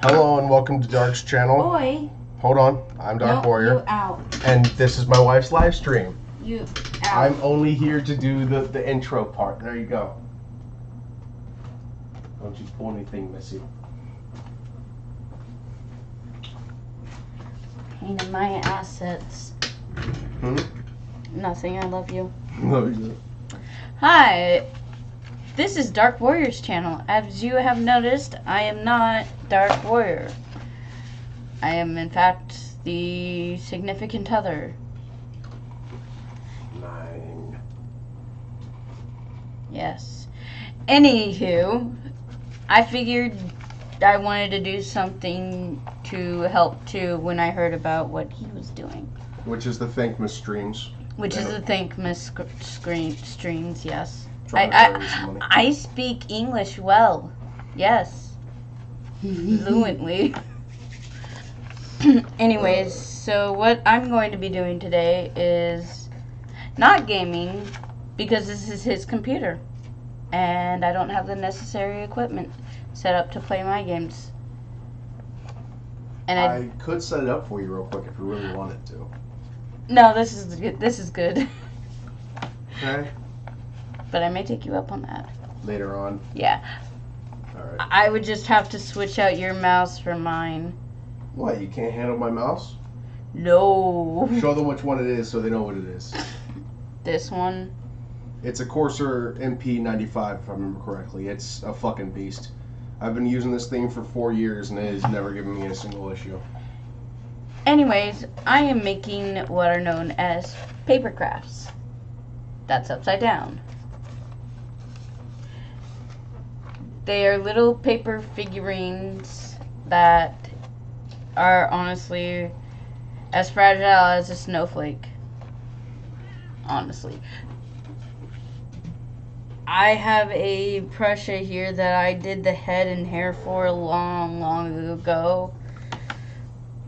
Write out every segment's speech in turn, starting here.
Hello and welcome to Dark's channel. Boy. Hold on, I'm Dark Warrior. You out. And this is my wife's live stream. You out. I'm only here to do the intro part. There you go. Don't you pull anything, Missy. Pain in my assets. Nothing, I love you. Love you. Hi. This is Dark Warrior's channel. As you have noticed, I am not Dark Warrior. I am, in fact, the significant other. 9. Yes. Anywho, I figured I wanted to do something to help too when I heard about what he was doing. Which is the Thankmas streams. Which is the Thankmas streams, yes. I I speak English well. Yes. Fluently. Anyways, so what I'm going to be doing today is not gaming because this is his computer. And I don't have the necessary equipment set up to play my games. And I could set it up for you real quick if you really wanted to. No, this is good. This is good. Okay. But I may take you up on that. Later on. Yeah. Alright. I would just have to switch out your mouse for mine. What, you can't handle my mouse? No. Show them which one it is so they know what it is. This one? It's a Corsair MP95 if I remember correctly. It's a fucking beast. I've been using this thing for 4 years and it has never given me a single issue. Anyways, I am making what are known as paper crafts. That's upside down. They are little paper figurines that are honestly as fragile as a snowflake. Honestly. I have a Prussia here that I did the head and hair for long ago.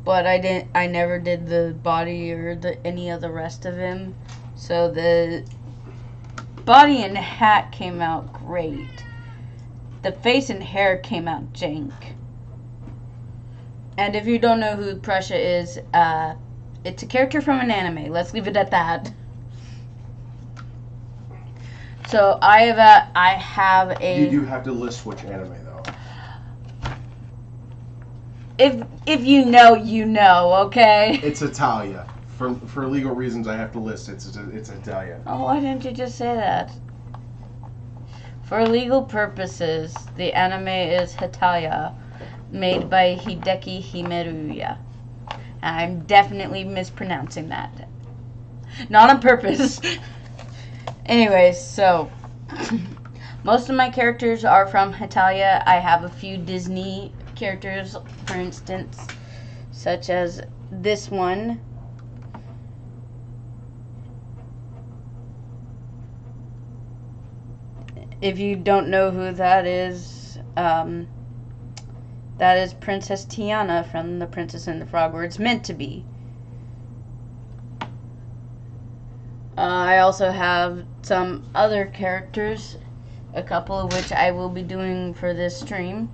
But I never did the body or any of the rest of him. So the body and hat came out great. The face and hair came out jank. And if you don't know who Prussia is, it's a character from an anime. Let's leave it at that. So I have a. You do have to list which anime though. If you know, you know, okay? It's Italia. For legal reasons, I have to list it's Italia. Oh, why didn't you just say that? For legal purposes, the anime is Hitalia, made by Hideki Himeruya. I'm definitely mispronouncing that. Not on purpose. Anyways, so most of my characters are from Hitalia. I have a few Disney characters, for instance, such as this one. If you don't know who that is Princess Tiana from The Princess and the Frog, where it's meant to be. I also have some other characters, a couple of which I will be doing for this stream.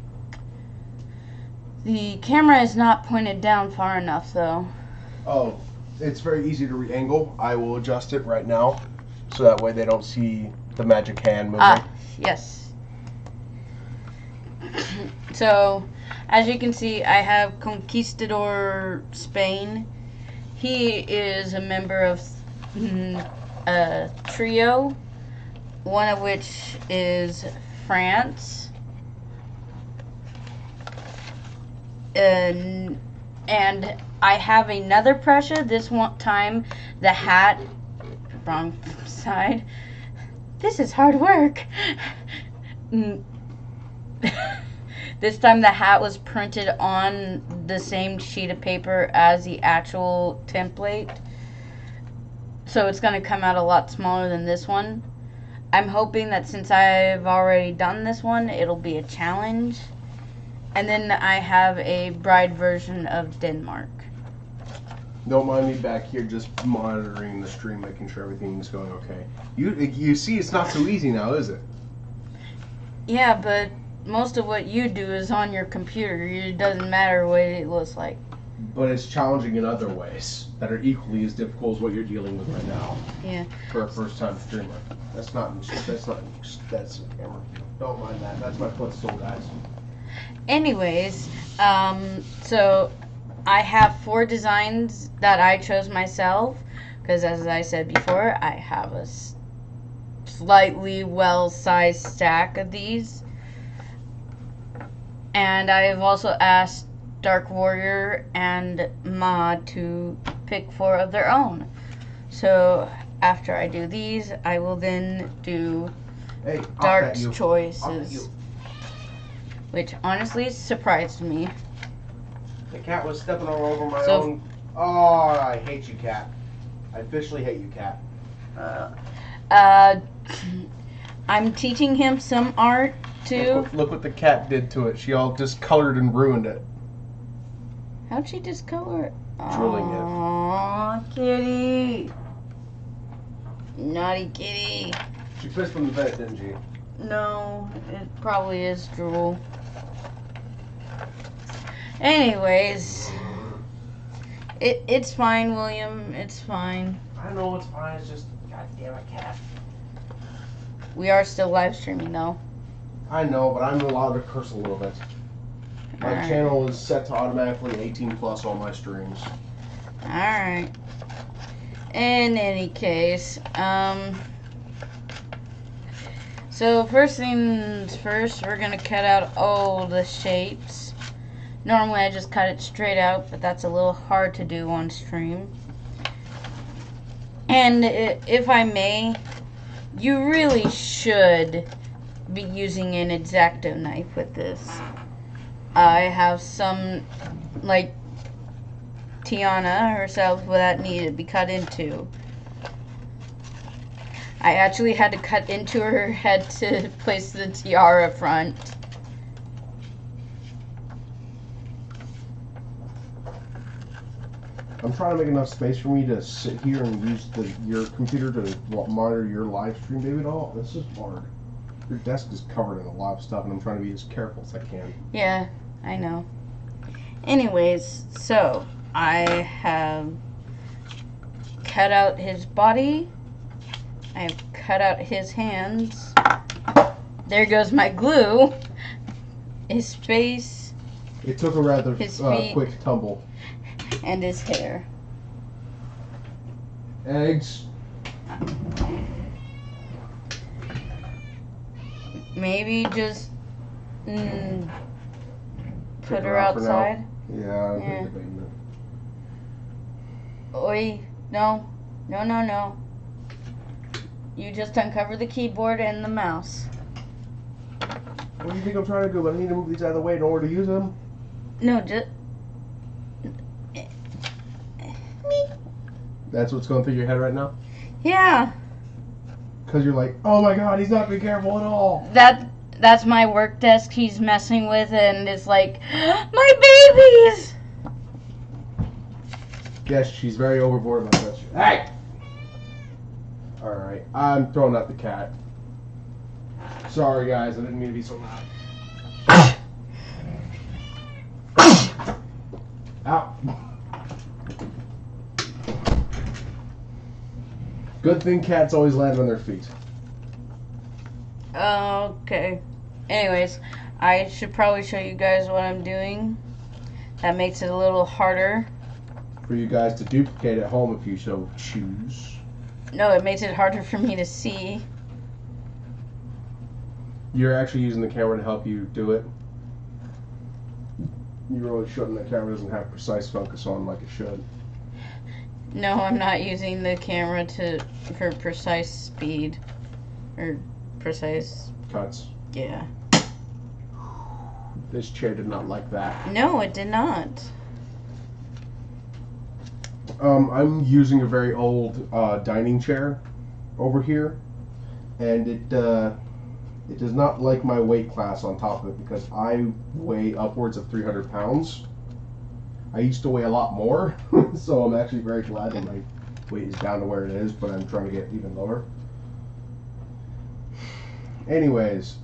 The camera is not pointed down far enough, though. Oh, it's very easy to re-angle. I will adjust it right now, so that way they don't see the magic hand moving. Ah, yes. So, as you can see, I have Conquistador Spain. He is a member of a trio, one of which is France. And I have another Prussia. This one time, the hat, wrong side. This is hard work. This time the hat was printed on the same sheet of paper as the actual template. So it's going to come out a lot smaller than this one. I'm hoping that since I've already done this one, it'll be a challenge. And then I have a bride version of Denmark. Don't mind me back here just monitoring the stream, making sure everything's going okay. You see, it's not so easy now, is it? Yeah, but most of what you do is on your computer. It doesn't matter what it looks like. But it's challenging in other ways that are equally as difficult as what you're dealing with right now. Yeah. For a first-time streamer. That's a camera. Don't mind that. That's my footstool, guys. Anyways, so I have 4 designs that I chose myself because, as I said before, I have a slightly well-sized stack of these. And I've also asked Dark Warrior and Ma to pick 4 of their own. So after I do these, I will then do Dark's choices, which honestly surprised me. The cat was stepping all over my own. Oh, I hate you, cat. I officially hate you, cat. I'm teaching him some art too. Look what the cat did to it. She all discolored and ruined it. How'd she discolor it? Drooling it. Aww, kitty. Naughty kitty. She pissed from the vet, didn't she? No, it probably is drool. Anyways, it's fine, William. It's fine. I know it's fine. It's just, goddamn it, cat. We are still live streaming, though. I know, but I'm allowed to curse a little bit. My channel is set to automatically 18 plus on my streams. Alright. In any case, so first things first, we're gonna cut out all the shapes. Normally I just cut it straight out, but that's a little hard to do on stream. And if I may, you really should be using an X-Acto knife with this. I have some, like Tiana herself, that needed to be cut into. I actually had to cut into her head to place the tiara front. I'm trying to make enough space for me to sit here and use your computer to monitor your live stream, baby doll. This is hard. Your desk is covered in a lot of stuff, and I'm trying to be as careful as I can. Yeah, I know. Anyways, so I have cut out his body. I've cut out his hands. There goes my glue. His face. It took a rather feet, quick tumble. And his hair. Eggs. Maybe just put her outside. Yeah, I've been debating it. Oi, no. You just uncover the keyboard and the mouse. What do you think I'm trying to do? I need to move these out of the way in order to use them? No, just... That's what's going through your head right now? Yeah. Because you're like, oh my god, he's not being careful at all. That's my work desk he's messing with, and it's like, my babies! Yes, she's very overboard about that shit. Hey! Alright, I'm throwing out the cat. Sorry guys, I didn't mean to be so loud. Ow. Good thing cats always land on their feet. Okay. Anyways, I should probably show you guys what I'm doing. That makes it a little harder. For you guys to duplicate at home if you so choose. No, it makes it harder for me to see. You're actually using the camera to help you do it. You really shouldn't. The camera doesn't have precise focus on like it should. No, I'm not using the camera for precise speed. Or precise... Cuts. Yeah. This chair did not like that. No, it did not. I'm using a very old dining chair over here. And it does not like my weight class on top of it because I weigh upwards of 300 pounds. I used to weigh a lot more, so I'm actually very glad that my weight is down to where it is, but I'm trying to get even lower. Anyways,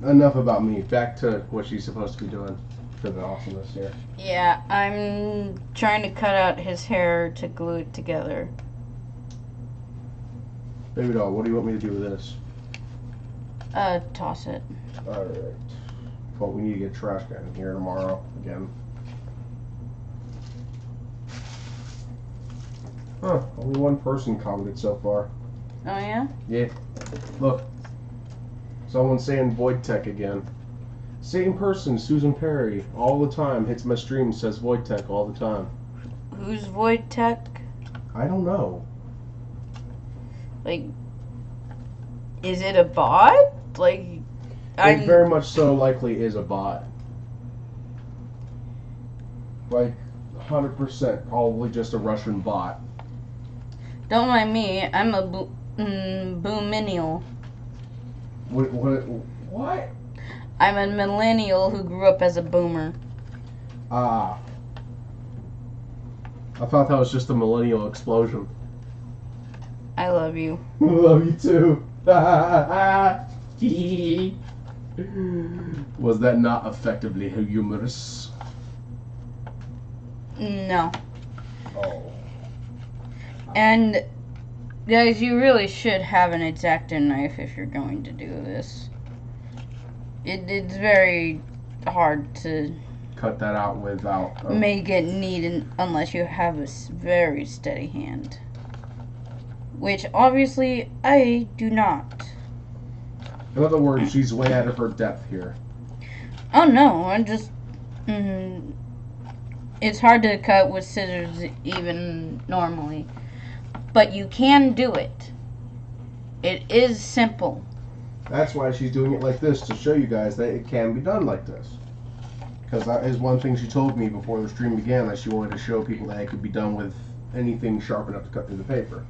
enough about me. Back to what she's supposed to be doing for the awesomeness here. Yeah, I'm trying to cut out his hair to glue it together. Baby doll, what do you want me to do with this? Toss it. Alright. Well, we need to get a trash can in here tomorrow again. Huh, only one person commented so far. Oh, yeah? Yeah. Look. Someone's saying Void Tech again. Same person, Susan Perry, all the time. Hits my stream, says Void Tech all the time. Who's Void Tech? I don't know. Like, is it a bot? Like, It very much so likely is a bot. Like, 100% probably just a Russian bot. Don't mind me. I'm a boominial. What? I'm a millennial who grew up as a boomer. Ah. I thought that was just a millennial explosion. I love you. Love you too. Was that not effectively humorous? No. Oh. And, guys, you really should have an X-Acto knife if you're going to do this. It's very hard to Cut that out without... make it neat unless you have a very steady hand. Which, obviously, I do not. In other words, she's way out of her depth here. Oh, no, I'm just... it's hard to cut with scissors even normally. But you can do it. It is simple. That's why she's doing it like this, to show you guys that it can be done like this. Because that is one thing she told me before the stream began, that she wanted to show people that it could be done with anything sharp enough to cut through the paper.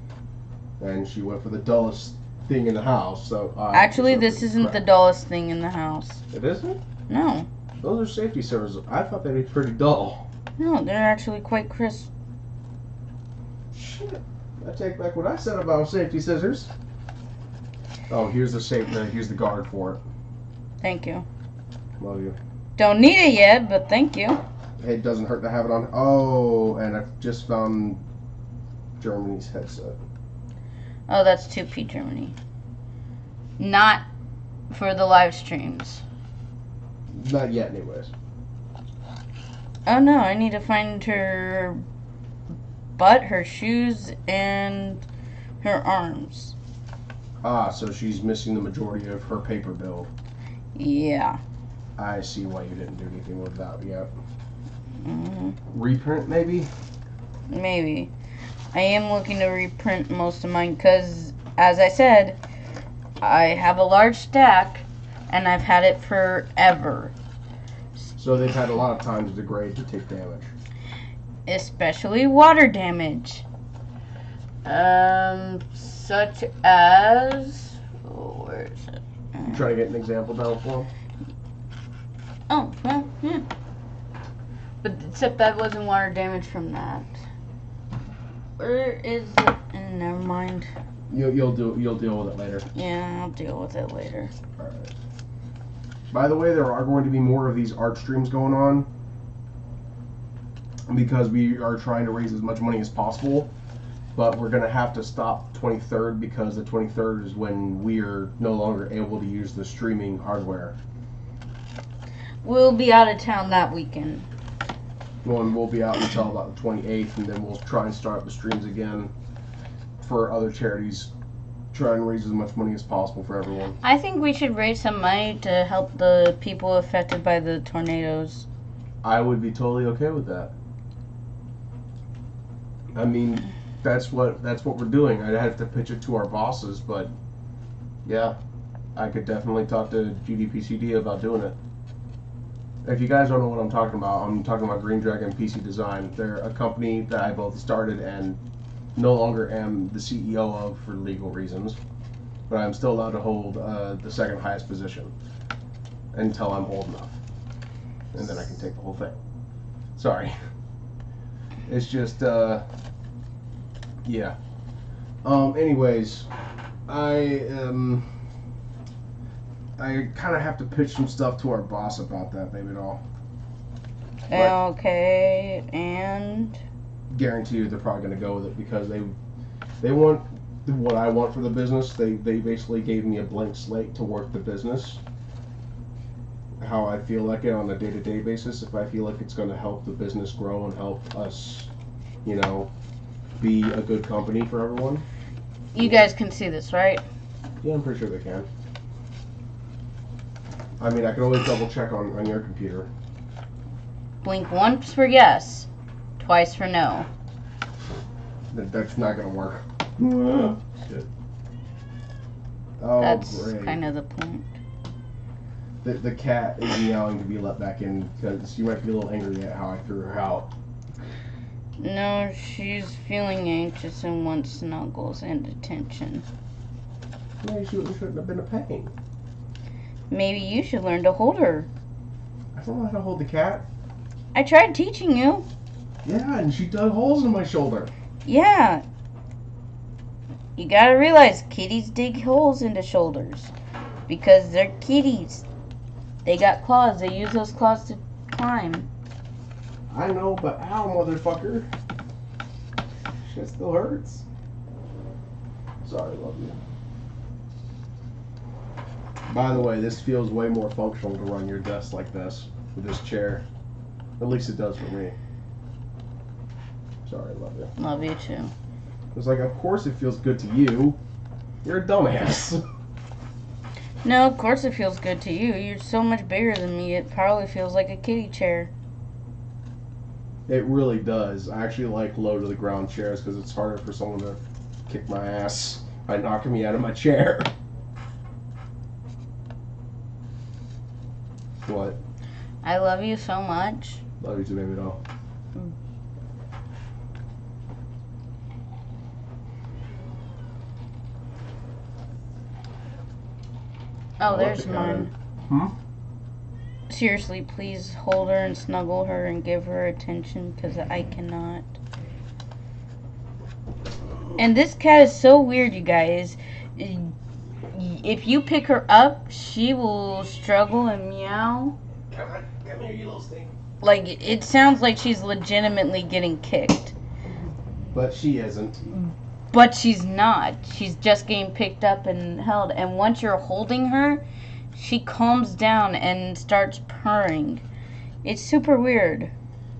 And she went for the dullest thing in the house. So actually, this isn't the dullest thing in the house. It isn't? No. Those are safety scissors. I thought they'd be pretty dull. No, they're actually quite crisp. Shit. I take back what I said about safety scissors. Oh, here's here's the guard for it. Thank you. Love you. Don't need it yet, but thank you. It doesn't hurt to have it on. Oh, and I've just found Germany's headset. Oh, that's 2P Germany. Not for the live streams. Not yet, anyways. Oh no, I need to find her butt, her shoes, and her arms. Ah, so she's missing the majority of her paper build. Yeah. I see why you didn't do anything with that yet. Mm-hmm. Reprint, maybe? Maybe. I am looking to reprint most of mine because, as I said, I have a large stack and I've had it forever. So they've had a lot of time to degrade to take damage. Especially water damage. Such as... Oh, where is it? You try to get an example down for them? Oh, well, yeah. But except that wasn't water damage from that. Where is it? Never mind. You'll deal with it later. Yeah, I'll deal with it later. Alright. By the way, there are going to be more of these art streams going on because we are trying to raise as much money as possible, but we're going to have to stop 23rd because the 23rd is when we're no longer able to use the streaming hardware. We'll be out of town that weekend. Well, and we'll be out until about the 28th, and then we'll try and start up the streams again for other charities. Try and raise as much money as possible for everyone. I think we should raise some money to help the people affected by the tornadoes. I would be totally okay with that. I mean, that's what we're doing. I'd have to pitch it to our bosses, but yeah, I could definitely talk to GDPCD about doing it. If you guys don't know what I'm talking about Green Dragon PC Design. They're a company that I both started and no longer am the CEO of for legal reasons, but I'm still allowed to hold the second highest position until I'm old enough, and then I can take the whole thing. Sorry. It's just, yeah. Anyways, I kind of have to pitch some stuff to our boss about that, baby doll. Okay, and Guarantee you they're probably going to go with it because they want what I want for the business. They basically gave me a blank slate to work the business. How I feel like it on a day-to-day basis. If I feel like it's going to help the business grow and help us, you know, be a good company for everyone. you guys can see this, right? Yeah, I'm pretty sure they can. I mean, I can always double check on your computer. Blink once for yes, twice for no. That's not gonna work. Shit. Oh, That's great. kind of the point. The cat is meowing to be let back in because you might be a little angry at how I threw her out. No, she's feeling anxious and wants snuggles and attention. Maybe she shouldn't have been a pain. Maybe you should learn to hold her. I don't know how to hold the cat. I tried teaching you. Yeah, and she dug holes in my shoulder. Yeah. You gotta realize kitties dig holes into shoulders because they're kitties. They got claws. They use those claws to climb. I know, but ow, motherfucker. Shit still hurts. Sorry, love you. By the way, this feels way more functional to run your desk like this with this chair. At least it does for me. Sorry, love you. Love you too. It's like, of course it feels good to you. You're a dumbass. No, of course it feels good to you. You're so much bigger than me. It probably feels like a kitty chair. It really does. I actually like low to the ground chairs because it's harder for someone to kick my ass by knocking me out of my chair. What? I love you so much. Love you too, baby doll. Oh, there's mine. Hmm? Seriously, please hold her and snuggle her and give her attention because I cannot. And this cat is so weird, you guys. If you pick her up, she will struggle and meow. Come on, come here, you little stink. Like, it sounds like she's legitimately getting kicked. But she isn't. But she's not. She's just getting picked up and held. And once you're holding her, she calms down and starts purring. It's super weird.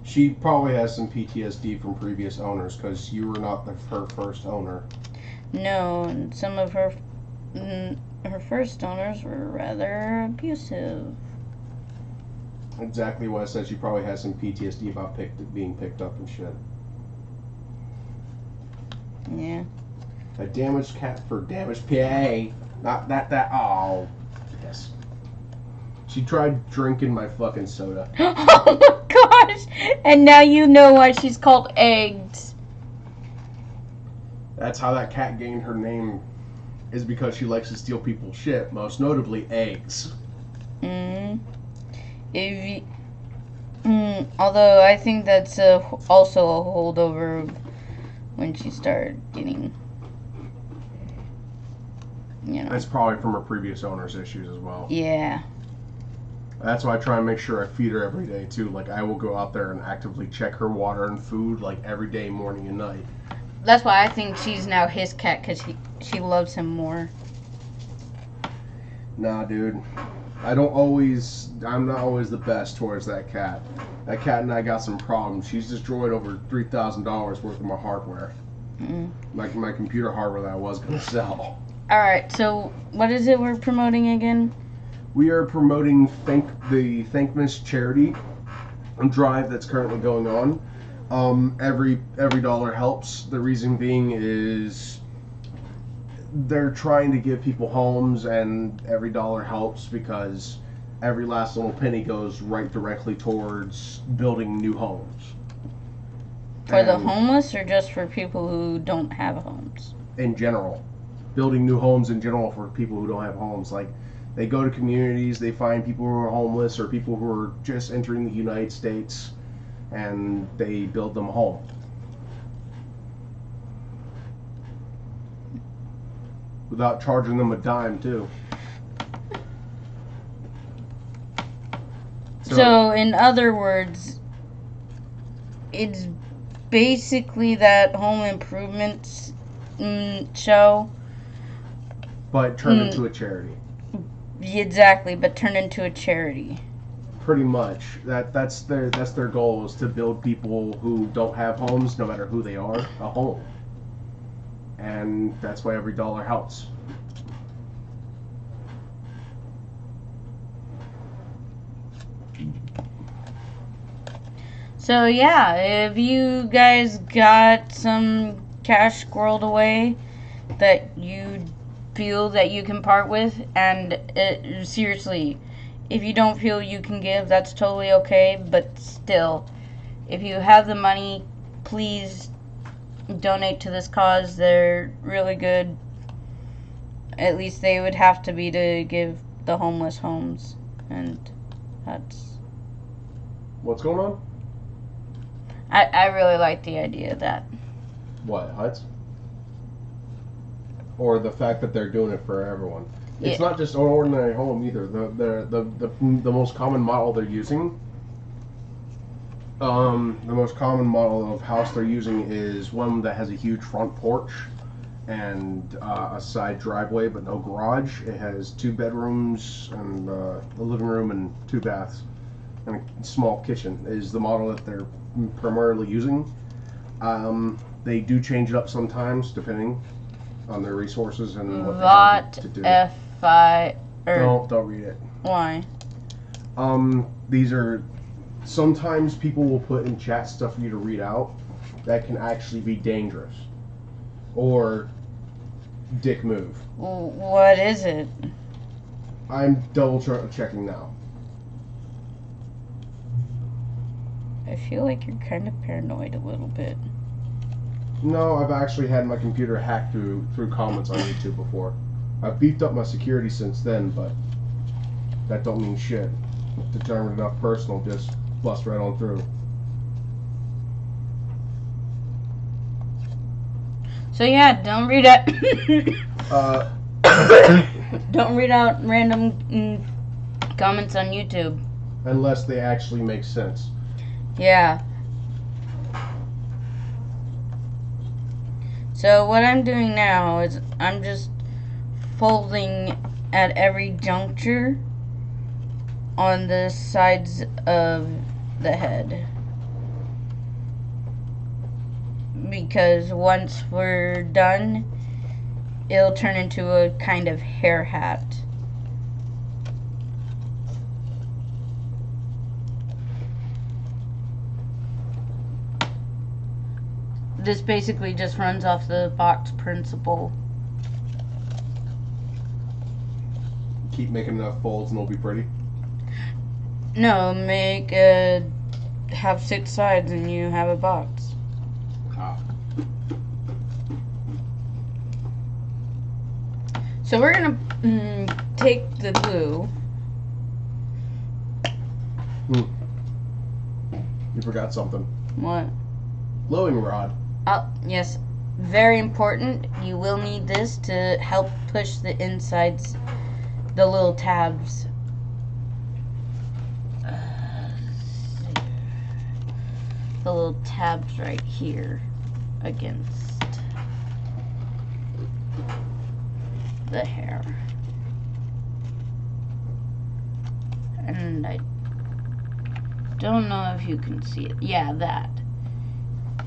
She probably has some PTSD from previous owners because you were not her first owner. No, and some of her first owners were rather abusive. Exactly what I said. She probably has some PTSD about being picked up and shit. Yeah. A damaged cat for damaged PA. Not that. Oh, yes. She tried drinking my fucking soda. Oh my gosh! And now you know why she's called Eggs. That's how that cat gained her name. Is because she likes to steal people's shit, most notably eggs. Although I think that's also a holdover when she started getting, you know. That's probably from her previous owner's issues as well. Yeah. That's why I try and make sure I feed her every day too. Like I will go out there and actively check her water and food like every day, morning and night. That's why I think she's now his cat because she loves him more. Nah, dude. I'm not always the best towards that cat. That cat and I got some problems. She's destroyed over $3,000 worth of my hardware. My computer hardware that I was going to sell. Alright, so what is it we're promoting again? We are promoting the Thankmas charity drive that's currently going on. Every dollar helps. The reason being is they're trying to give people homes, and every dollar helps because every last little penny goes right directly towards building new homes. For the homeless or just for people who don't have homes? In general. Building new homes in general for people who don't have homes. Like, they go to communities, they find people who are homeless or people who are just entering the United States, and they build them a home. Without charging them a dime, too. So, in other words, it's basically that home improvements show. But turned into a charity. Exactly, but turned into a charity. Pretty much. That's their goal, is to build people who don't have homes, no matter who they are, a home. And that's why every dollar helps. So yeah, if you guys got some cash squirreled away that you feel that you can part with, and seriously, if you don't feel you can give, that's totally okay, but still, if you have the money, please donate to this cause. They're really good. At least they would have to be to give the homeless homes, and that's... What's going on? I really like the idea of that. What, huts? Or the fact that they're doing it for everyone. It's not just an ordinary home either. The most common model they're using, the most common model of house they're using is one that has a huge front porch and a side driveway but no garage. It has 2 bedrooms and a living room and 2 baths and a small kitchen is the model that they're primarily using. They do change it up sometimes depending on their resources and what they have to do. Don't read it. Why? These are, sometimes people will put in chat stuff for you to read out that can actually be dangerous or dick move. What is it? I'm double checking now. I feel like you're kind of paranoid a little bit. No, I've actually had my computer hacked through comments on YouTube before. I've beefed up my security since then, but that don't mean shit. Determined enough personal, just bust right on through. So yeah, don't read out. Don't read out random comments on YouTube. Unless they actually make sense. Yeah. So what I'm doing now is I'm just folding at every juncture on the sides of the head. Because once we're done, it'll turn into a kind of hair hat. This basically just runs off the box principle. Keep making enough folds and it'll be pretty. No, have 6 sides and you have a box. Ah. So we're gonna take the glue. You forgot something. What? Blowing rod. Oh, yes. Very important. You will need this to help push the insides, the little tabs. The little tabs right here against the hair. And I don't know if you can see it. Yeah, that.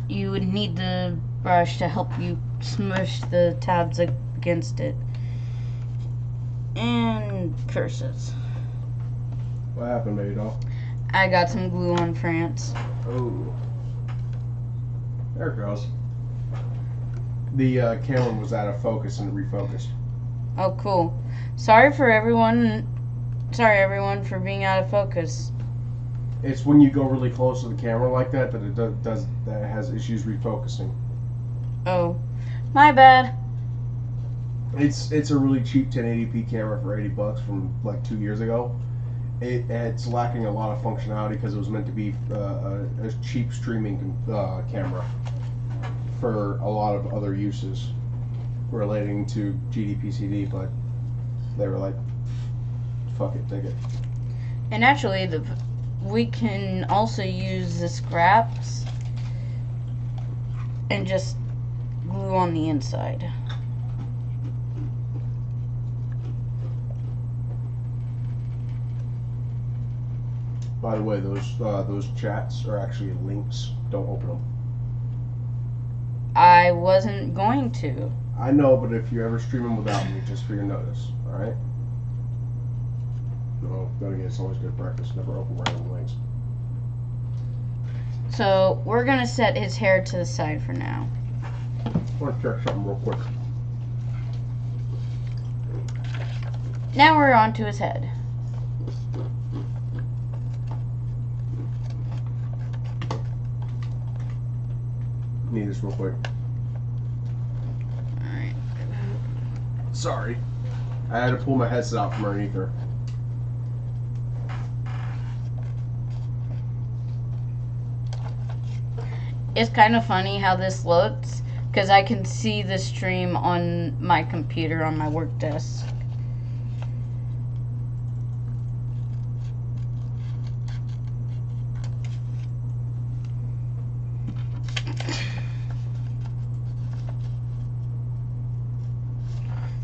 You would need the brush to help you smush the tabs against it. And curses. What happened, baby doll? I got some glue on France. Oh. There it goes. The camera was out of focus and refocused. Oh, cool. Sorry everyone for being out of focus. It's when you go really close to the camera like that that it does that it has issues refocusing. Oh, my bad. It's a really cheap 1080p camera for $80 from like 2 years ago. It's lacking a lot of functionality because it was meant to be a cheap streaming camera for a lot of other uses relating to GDPCD, but they were like, fuck it, take it. And actually, we can also use the scraps and just glue on the inside. By the way, those chats are actually links. Don't open them. I wasn't going to. I know, but if you ever stream them without me, just for your notice, all right? No, then again, it's always good practice. Never open random links. So we're gonna set his hair to the side for now. I want to check something real quick. Now we're on to his head. Need this real quick. Alright. Sorry. I had to pull my headset out from underneath her. It's kind of funny how this looks, because I can see the stream on my computer on my work desk.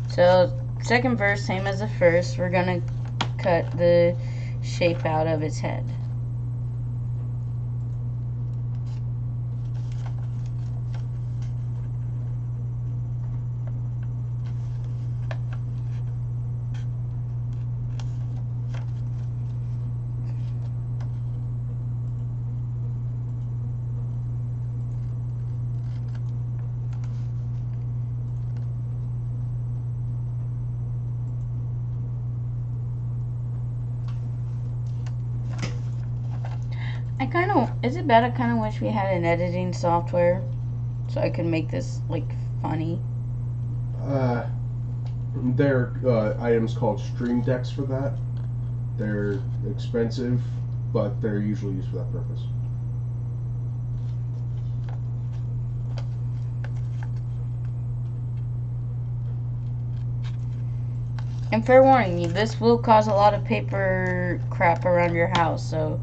So, second verse, same as the first, we're gonna cut the shape out of its head. Is it bad? I kind of wish we had an editing software so I could make this, like, funny. There are items called stream decks for that. They're expensive, but they're usually used for that purpose. And fair warning, this will cause a lot of paper crap around your house, so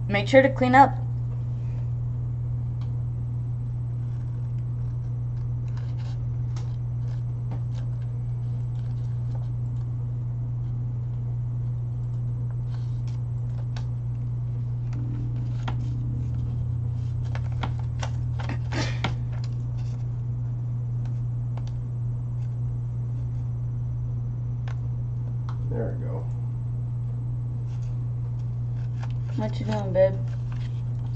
make sure to clean up. There we go. What you doing, babe?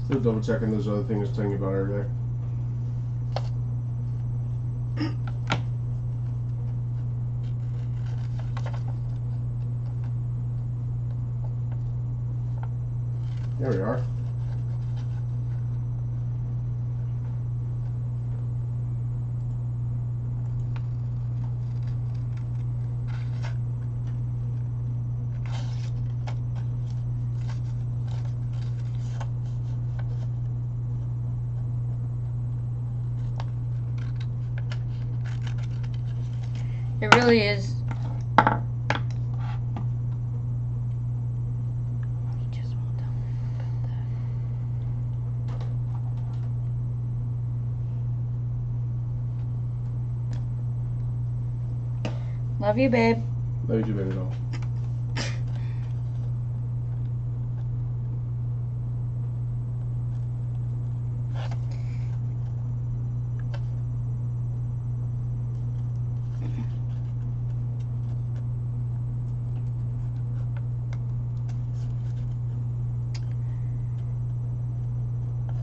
Still double checking those other things I was telling you about earlier. There we are. It really is. He just won't tell me about that. Love you, babe. Love you too, baby doll.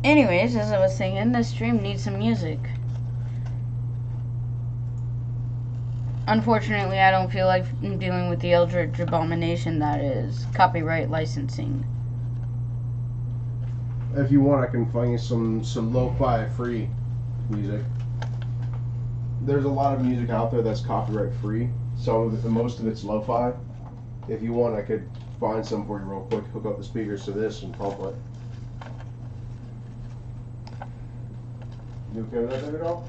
Anyways, as I was saying, this stream needs some music. Unfortunately, I don't feel like dealing with the eldritch abomination that is copyright licensing. If you want, I can find you some lo-fi free music. There's a lot of music out there that's copyright free. Most of it's lo-fi. If you want, I could find some for you real quick. Hook up the speakers to this and pump it. You okay with that, baby doll?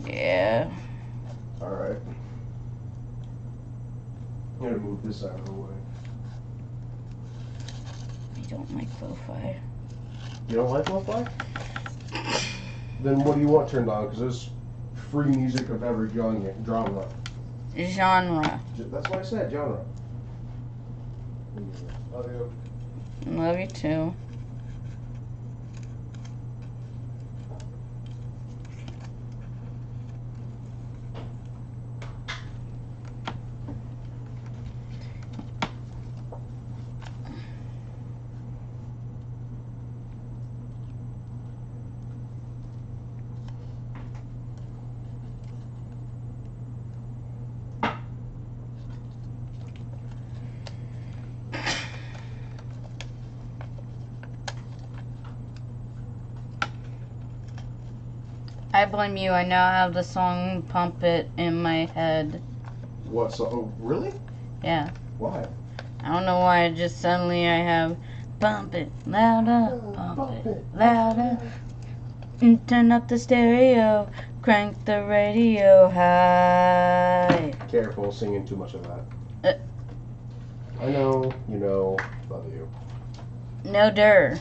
Yeah. Alright. I'm gonna move this out of the way. don't like lo-fi. You don't like lo-fi? Then what do you want turned on? Because there's free music of every genre. Genre. That's what I said, genre. Love you. Love you too. I blame you. I now have the song Pump It in my head. What song? Oh, really? Yeah. Why? I don't know why. Just suddenly I have Pump It louder, pump it louder. And turn up the stereo, crank the radio high. Careful singing too much of that. I know, you know, love you. No dir.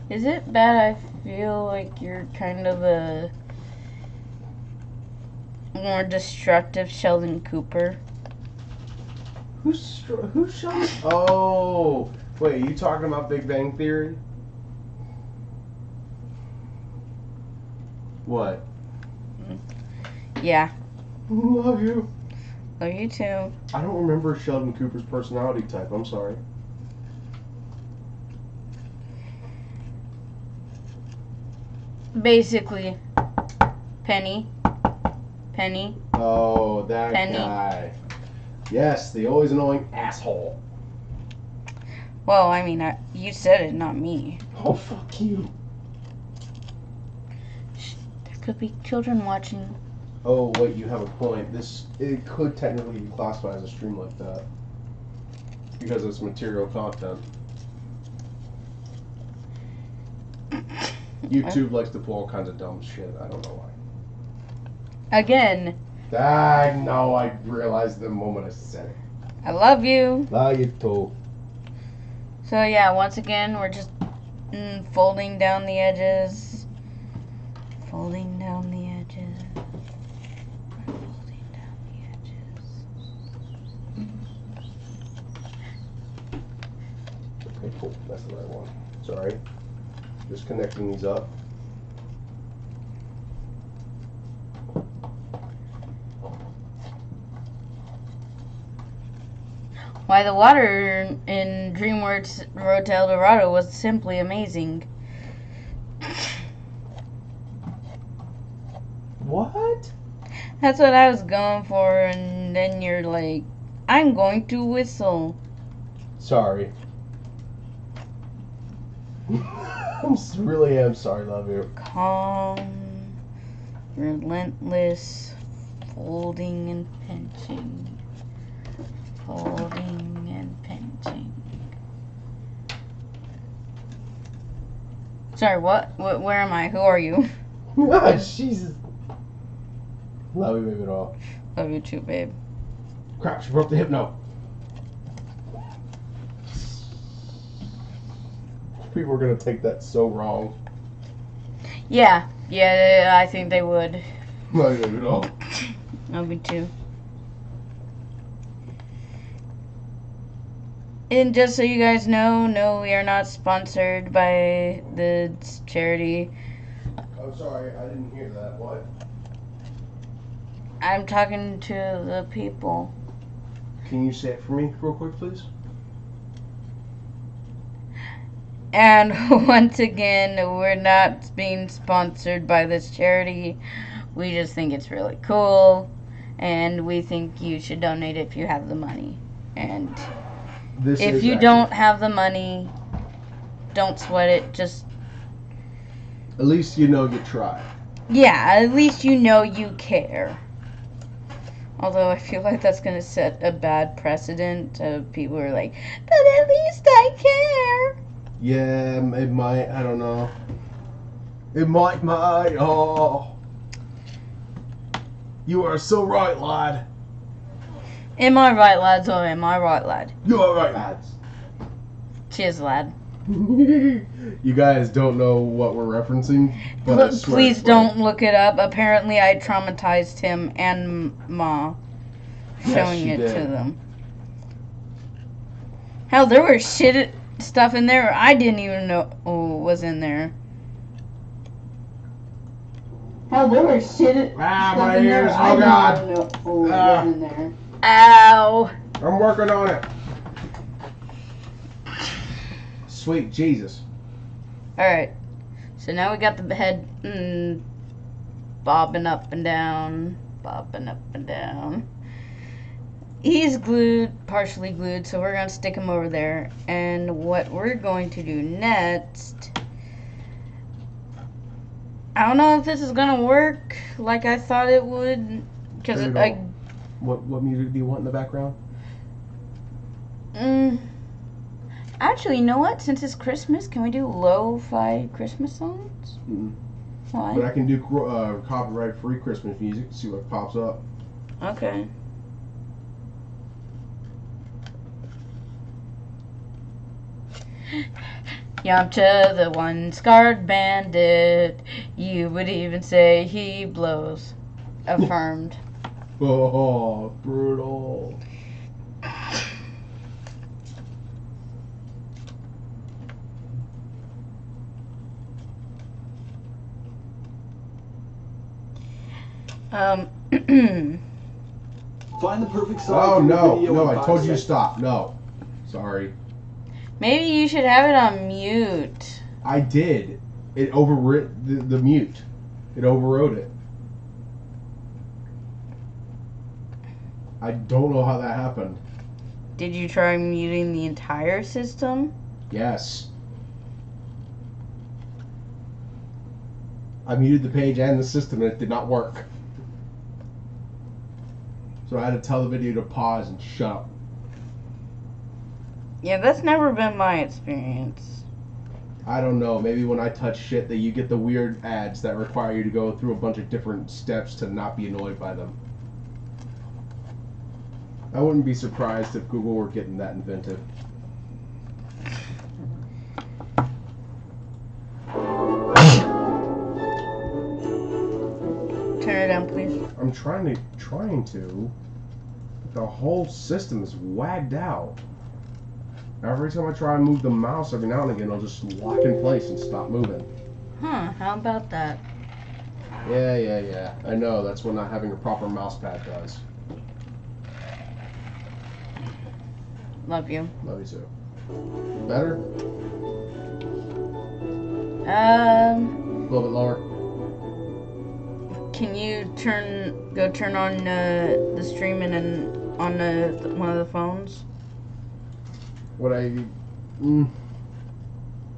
Is it bad I feel like you're kind of a more destructive Sheldon Cooper? Who's Sheldon? Oh, wait, you talking about Big Bang Theory? What? Yeah. Love you. Love you too. I don't remember Sheldon Cooper's personality type. I'm sorry. Basically, Penny. Oh, that Penny. guy. Yes, the always annoying asshole. Well, I mean, you said it, not me. Oh, fuck you. There could be children watching. Oh, wait, you have a point. It could technically be classified as a stream like that. Because it's material content. YouTube likes to pull all kinds of dumb shit. I don't know why. Again. I know, I realized the moment I said it. I love you. Love you too. So yeah, once again, we're just folding down the edges. Folding down the edges. Folding down the edges. Okay, cool. That's the right one. Sorry. Just connecting these up. Why, the water in DreamWorks Road to El Dorado was simply amazing. What? That's what I was going for, and then you're like, I'm going to whistle. Sorry. Really am sorry, love you. Calm, relentless, folding and pinching. Folding and pinching. Sorry, what? Where am I? Who are you? Jesus. Love you, baby doll. Love you too, babe. Crap, she broke the hypno. People are gonna take that so wrong. Yeah, I think they would. Love you, baby doll. Love me too. And just so you guys know, no, we are not sponsored by this charity. I'm sorry, I didn't hear that. What? I'm talking to the people. Can you say it for me real quick, please? And once again, we're not being sponsored by this charity. We just think it's really cool. And we think you should donate if you have the money. And if you don't have the money, don't sweat it. Just At least you know you tried. Yeah, at least you know you care. Although I feel like that's gonna set a bad precedent of people who are like, but at least I care. Yeah, it might. I don't know. It might. Oh. You are so right, lad. Am I right, lads, or am I right, lad? You are right, lads. Cheers, lad. You guys don't know what we're referencing, but I swear Please it's don't right. look it up. Apparently, I traumatized him and Ma showing Yes, it did. to them. Hell, there was shit stuff in there I didn't even know was in there. Hell, there was shit stuff my in ears, there I oh God. didn't even know Ah. was in there. Ow! I'm working on it. Sweet Jesus. Alright, so now we got the head bobbing up and down. Bobbing up and down. He's glued, partially glued, so we're going to stick him over there. And what we're going to do next... I don't know if this is going to work like I thought it would. Because What music do you want in the background? Actually, you know what? Since it's Christmas, can we do lo-fi Christmas songs? Why? But I can do copyright-free Christmas music. See what pops up. Okay. Yamcha, the one-scarred bandit. You would even say he blows. Affirmed. Oh, brutal. Find the perfect song. Oh, for your no. video No, in I 5 told you to seconds. stop. No. Sorry. Maybe you should have it on mute. I did. It overwrit the mute. It overrode it. I don't know how that happened. Did you try muting the entire system? Yes. I muted the page and the system and it did not work. So I had to tell the video to pause and shut up. Yeah, that's never been my experience. I don't know. Maybe when I touch shit that you get the weird ads that require you to go through a bunch of different steps to not be annoyed by them. I wouldn't be surprised if Google were getting that inventive. Turn it down, please. I'm trying to. The whole system is wagged out. Every time I try and move the mouse, every now and again, it'll just lock in place and stop moving. Huh, how about that? Yeah. I know, that's what not having a proper mouse pad does. Love you. Love you too. Better? A little bit lower. Can you go turn on the streaming and on one of the phones?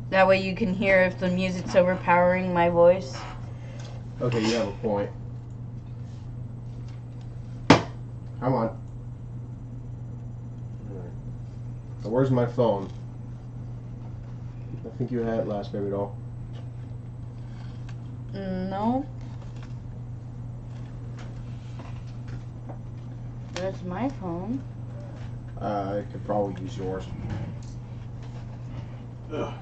That way you can hear if the music's overpowering my voice. Okay, you have a point. Come on. Alright. So where's my phone? I think you had it last, baby doll. No. That's my phone. I could probably use yours. Ugh.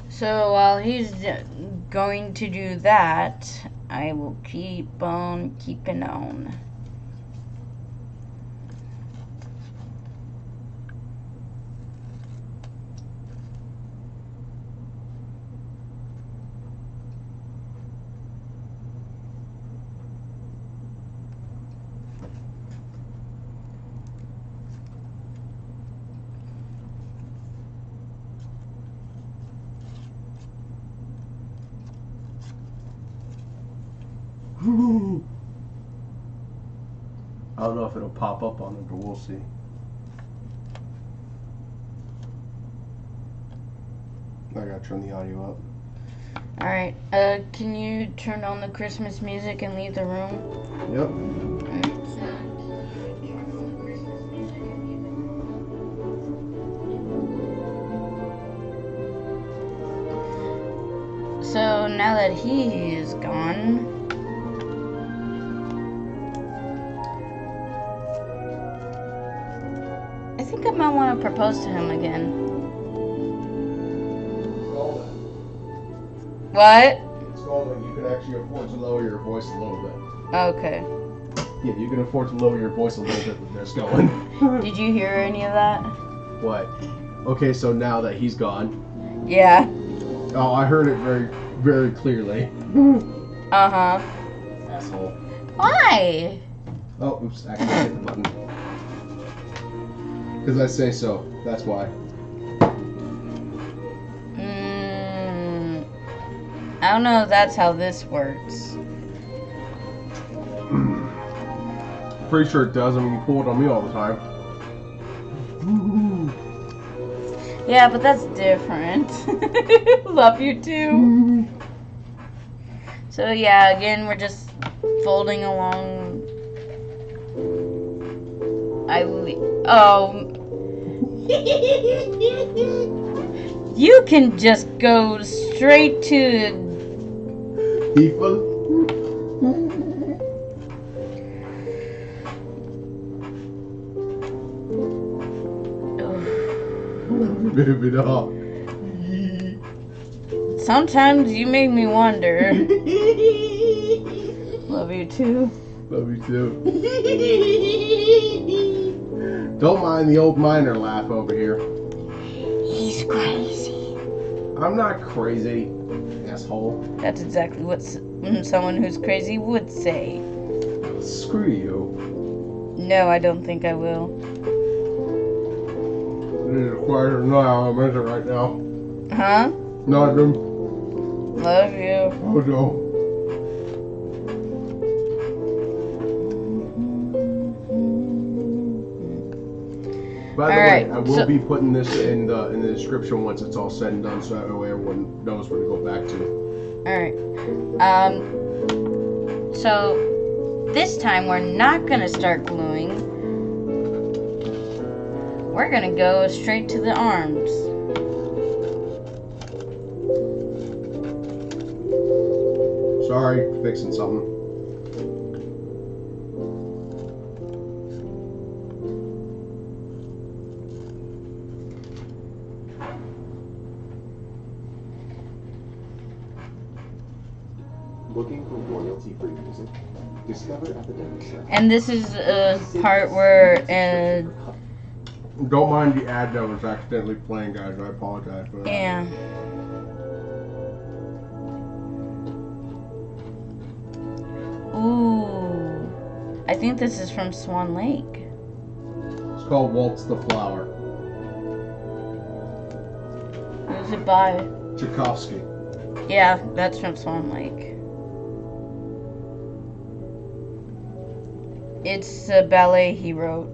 So while he's going to do that, I will keep on keeping on. I don't know if it'll pop up on it, but we'll see. I gotta turn the audio up. Alright, can you turn on the Christmas music and leave the room? Yep. So now that he is gone, I think I might want to propose to him again. What? It's golden. You can actually afford to lower your voice a little bit. Okay. Yeah, you can afford to lower your voice a little bit with this going. Did you hear any of that? What? Okay, so now that he's gone. Yeah. Oh, I heard it very, very clearly. Uh-huh. Asshole. Why? Oh, oops, actually hit the button. Because I say so. That's why. I don't know if that's how this works. Pretty sure it does. I mean, you pull it on me all the time. Yeah, but that's different. Love you too. So yeah, again, we're just folding along. You can just go straight to People. Baby dog. Sometimes you make me wonder. Love you too. Love you too. Don't mind the old miner laugh over here. He's crazy. I'm not crazy, asshole. That's exactly what someone who's crazy would say. Screw you. No, I don't think I will. It is quieter now. I'm in it right now. Huh? Nothing. Love you. Oh no. By the way, I will be putting this in the description once it's all said and done, so that way everyone knows where to go back to. Alright. So this time we're not gonna start gluing. We're gonna go straight to the arms. Sorry, fixing something. Looking for royalty-free music? Discover at the demo set. And this is a part where Don't mind the ad that was accidentally playing, guys. I apologize for that. yeah. Ooh. I think this is from Swan Lake. It's called Waltz the Flower. Who's it by? Tchaikovsky. Yeah, that's from Swan Lake. It's a ballet he wrote.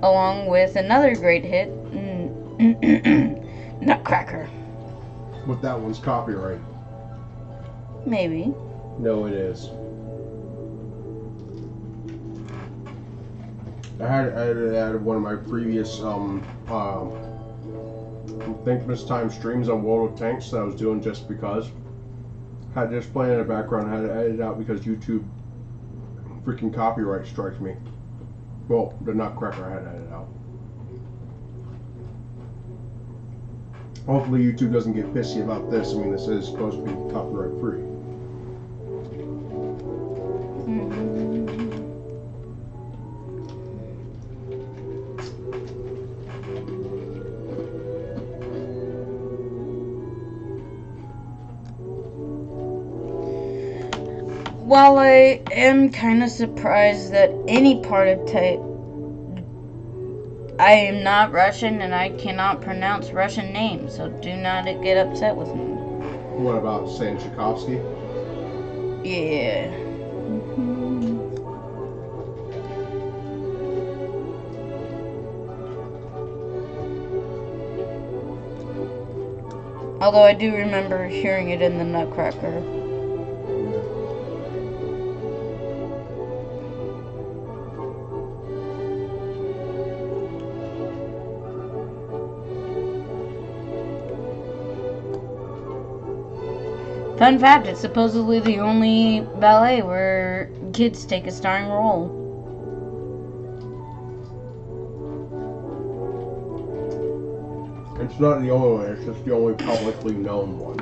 Along with another great hit, Nutcracker. But that one's copyright. Maybe. No, it is. I had one of my previous Thankmas time streams on World of Tanks that I was doing just because. Had this playing in the background, had to edit it out because YouTube freaking copyright strikes me. Well, the Nutcracker I had to edit out. Hopefully YouTube doesn't get pissy about this. I mean, this is supposed to be copyright free. While I am kind of surprised that any part of I am not Russian and I cannot pronounce Russian names, so do not get upset with me. What about saying Tchaikovsky? Yeah. Although I do remember hearing it in the Nutcracker. Fun fact, it's supposedly the only ballet where kids take a starring role. It's not the only one, it's just the only publicly known one.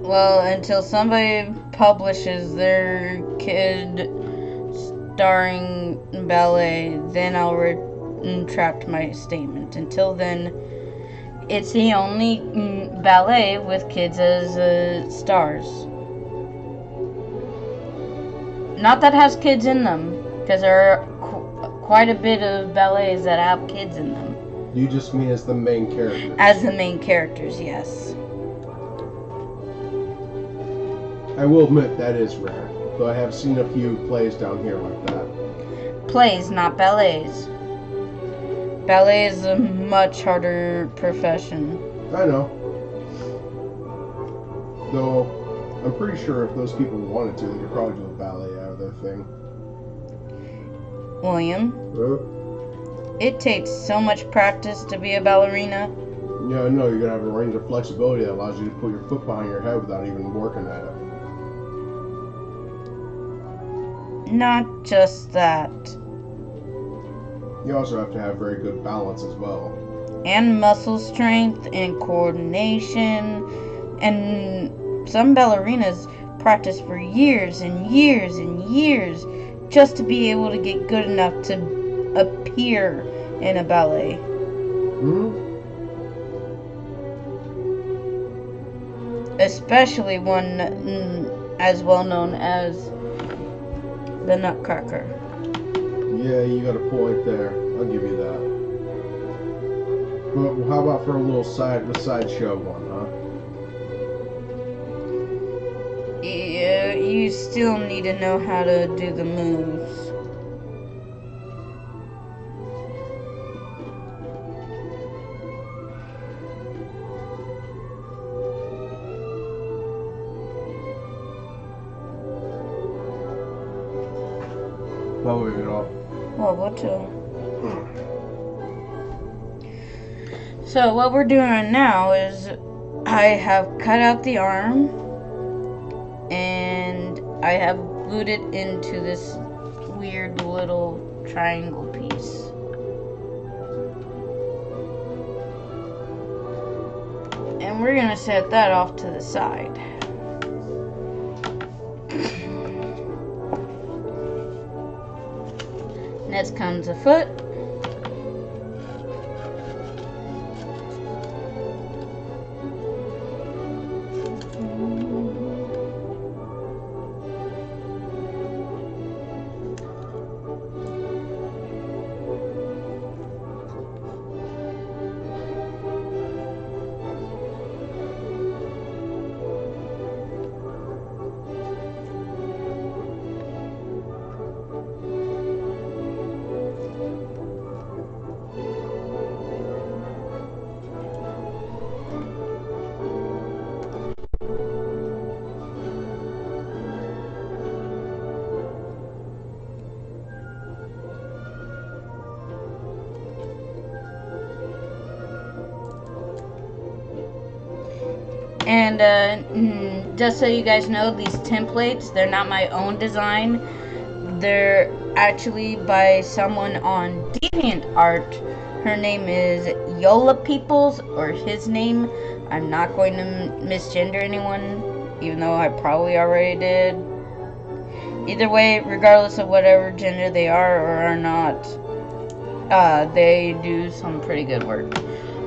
Well, until somebody publishes their kid starring ballet, then I'll retract my statement. Until then, it's the only ballet with kids as stars. Not that has kids in them, because there are quite a bit of ballets that have kids in them. You just mean as the main character? As the main characters, yes. I will admit that is rare, though I have seen a few plays down here like that. Plays, not ballets. Ballet is a much harder profession. I know. Though, I'm pretty sure if those people wanted to, they could probably do a ballet out of their thing. William, it takes so much practice to be a ballerina. Yeah, I know, you're gonna have a range of flexibility that allows you to put your foot behind your head without even working at it. Not just that. You also have to have very good balance as well. And muscle strength and coordination. And some ballerinas practice for years and years and years just to be able to get good enough to appear in a ballet. Especially one as well known as the Nutcracker. Yeah, you got a point there. I'll give you that. But how about for a little sideshow one, huh? Yeah, you still need to know how to do the moves. I'll leave it off. Well, what to? So what we're doing right now is I have cut out the arm and I have glued it into this weird little triangle piece. And we're gonna set that off to the side. Next comes a foot. And just so you guys know, these templates, they're not my own design. They're actually by someone on DeviantArt. Her name is Yola Peoples, or his name. I'm not going to misgender anyone, even though I probably already did. Either way, regardless of whatever gender they are or are not, they do some pretty good work.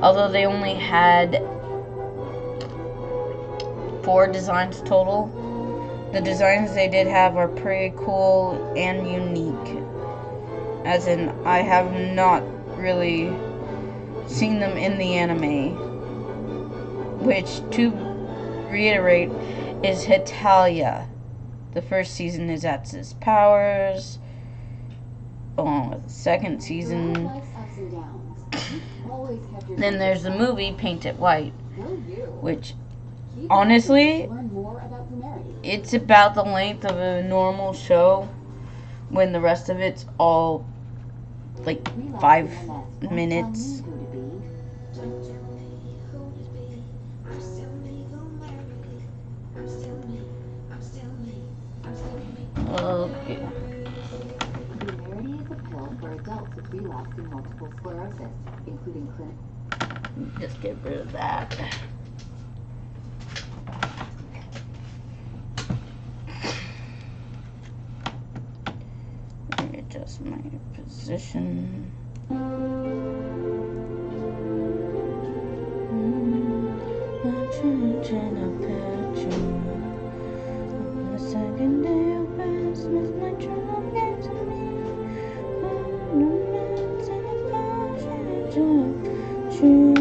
Although they only had 4 designs total. The designs they did have are pretty cool and unique. As in, I have not really seen them in the anime. Which, to reiterate, is Hetalia. The first season is Atz's powers, along with the second season. always kept your Then there's the movie Paint It White, Go you. which Keep honestly, learn more about Fumarity. it's about the length of a normal show when the rest of it's all like 5 minutes. Okay. Fumarity is a pill for adults with relapsing multiple sclerosis, including clinical. Just get rid of that. Readjust my position. The second day of Christmas, my true love gave to me. Ornaments and a partridge in a tree.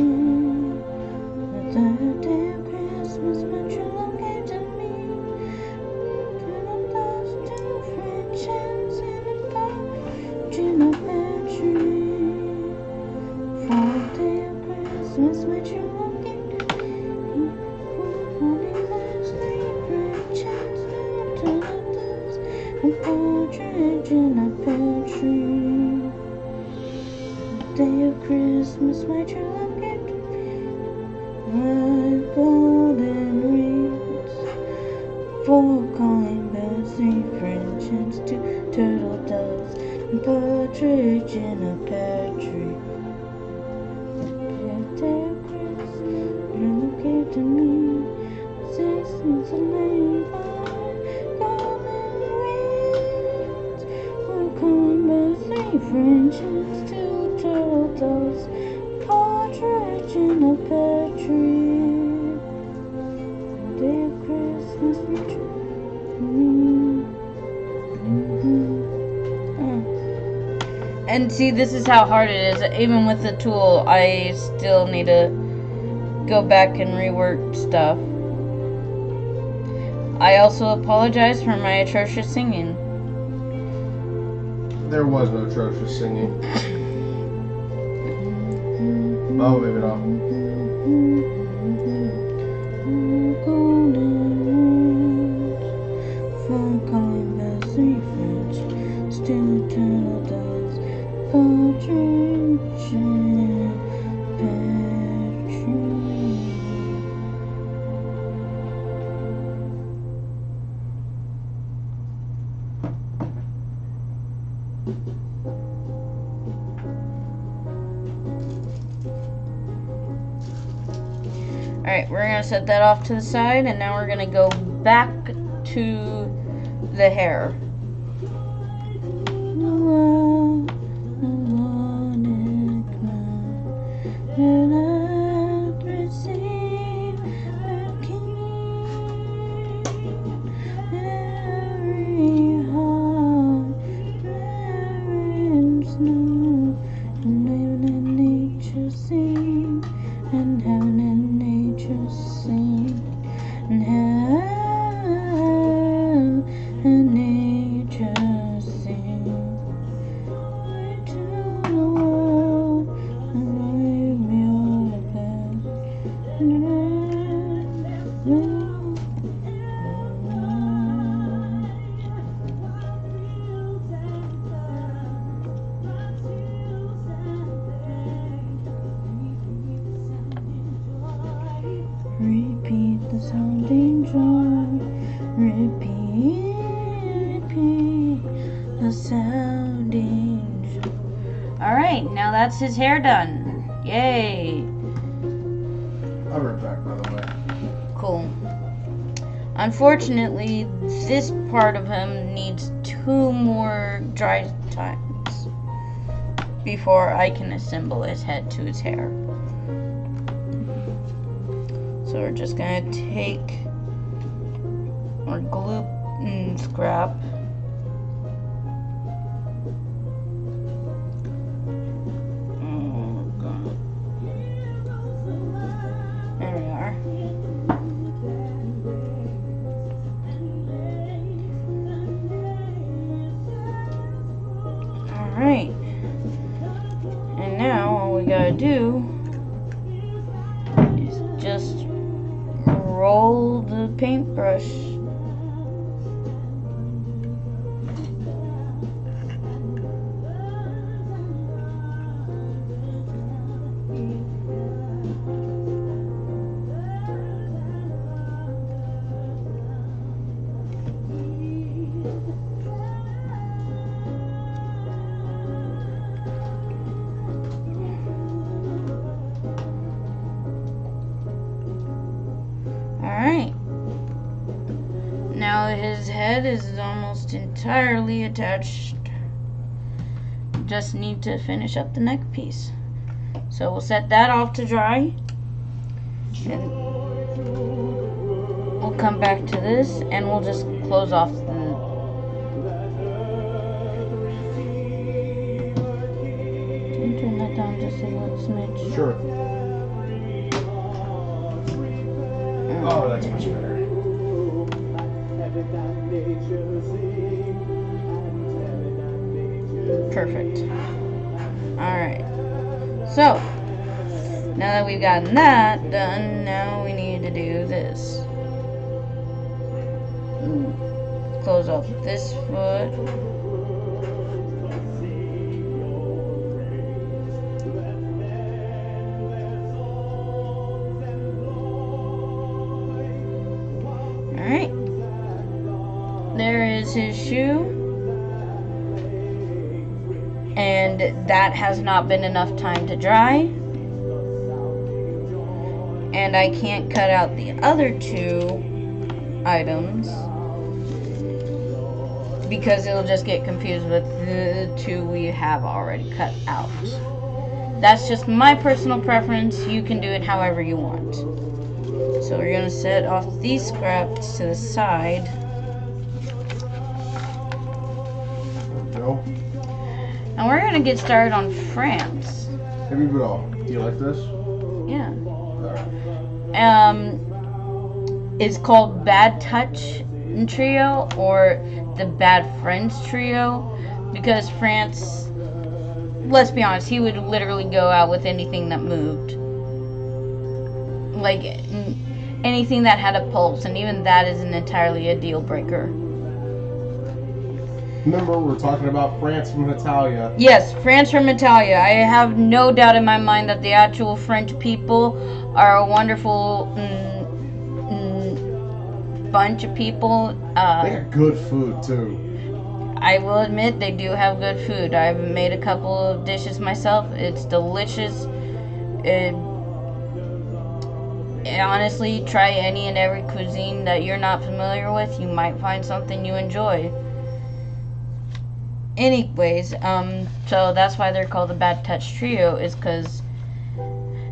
The third day of Christmas, my true love gave to me. Those two French hens and a partridge in a pear tree. Fourth day of Christmas, my true love gave to me. Only those 3 French hens, a partridge in a pear tree. Day of Christmas, my true love gave to me 5 golden rings, 4 calling bells, 3 French hens, 2 turtle doves, and partridge in a pear tree. Day of Christmas, my love gave to me 6 things of made by golden rings, 4 calling bells, 3 French hens, 2 turtle doves, partridge in a pear tree. Day of Christmas, we And see, this is how hard it is. Even with the tool, I still need to go back and rework stuff. I also apologize for my atrocious singing. There was no atrocious singing. Oh, maybe not. Alright, we're going to set that off to the side, and now we're going to go back to the hair. Repeat the sounding drum. Repeat the sounding drum. Alright, now that's his hair done. Yay. I'll be right back, by the way. Cool. Unfortunately, this part of him needs 2 more dry times before I can assemble his head to his hair. So we're just gonna take our glue scrap there we are. Alright, and now all we gotta do paintbrush. Alright. Now his head is almost entirely attached. Just need to finish up the neck piece. So we'll set that off to dry. And we'll come back to this and we'll just close off the... Can you turn that down just a little smidge? Sure. Oh, that's much better. Perfect. Alright. So, now that we've gotten that done, now we need to do this. Close off this foot. Alright. There is his shoe. And that has not been enough time to dry. And I can't cut out the other two items because it'll just get confused with the two we have already cut out. That's just my personal preference. You can do it however you want. So we're going to set off these scraps to the side. No. And we're going to get started on France. Heavy ball. Do you like this? Yeah. Alright. It's called Bad Touch Trio or the Bad Friends Trio because France, let's be honest, he would literally go out with anything that moved. Like anything that had a pulse, and even that isn't entirely a deal breaker. Remember, we're talking about France from Italia. Yes, France from Italia. I have no doubt in my mind that the actual French people are a wonderful bunch of people. They got good food, too. I will admit they do have good food. I've made a couple of dishes myself. It's delicious. Honestly, try any and every cuisine that you're not familiar with. You might find something you enjoy. Anyways, so that's why they're called the Bad Touch Trio, is because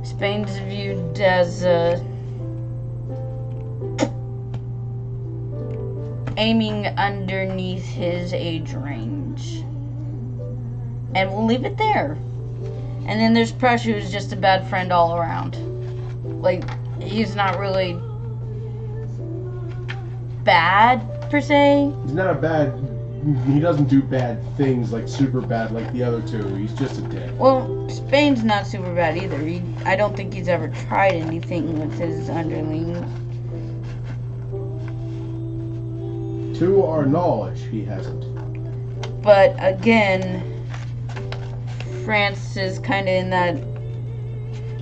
Spain's viewed as aiming underneath his age range. And we'll leave it there. And then there's Prussia, who's just a bad friend all around. Like, he's not really bad, per se. He's not a bad... He doesn't do bad things, like super bad like the other two. He's just a dick. Well, Spain's not super bad either. I don't think he's ever tried anything with his underlings. To our knowledge, he hasn't. But again, France is kind of in that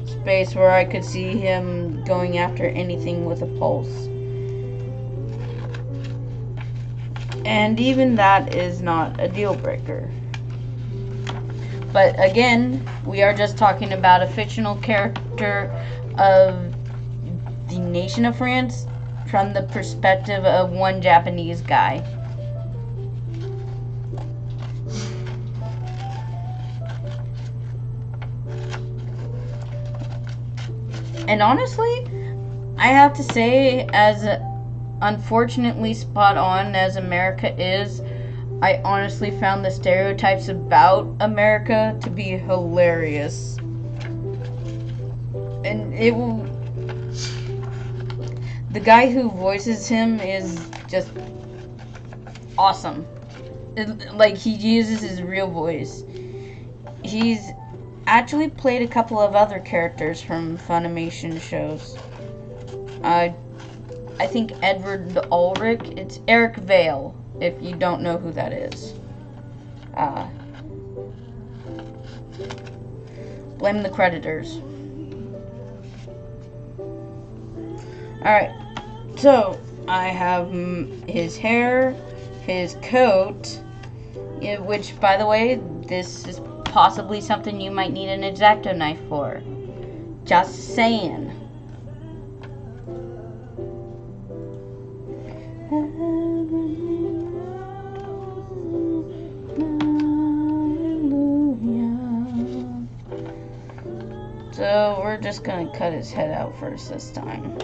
space where I could see him going after anything with a pulse. And even that is not a deal breaker. But again, we are just talking about a fictional character of the nation of France from the perspective of one Japanese guy. And honestly, I have to say, as unfortunately spot on as America is, I honestly found the stereotypes about America to be hilarious. And it will... The guy who voices him is just awesome. Like, he uses his real voice. He's actually played a couple of other characters from Funimation shows. I think Edward Ulrich. It's Eric Vale, if you don't know who that is. Blame the creditors. Alright, so I have his hair, his coat, which, by the way, this is possibly something you might need an X-Acto knife for. Just saying. So we're just gonna cut his head out first this time.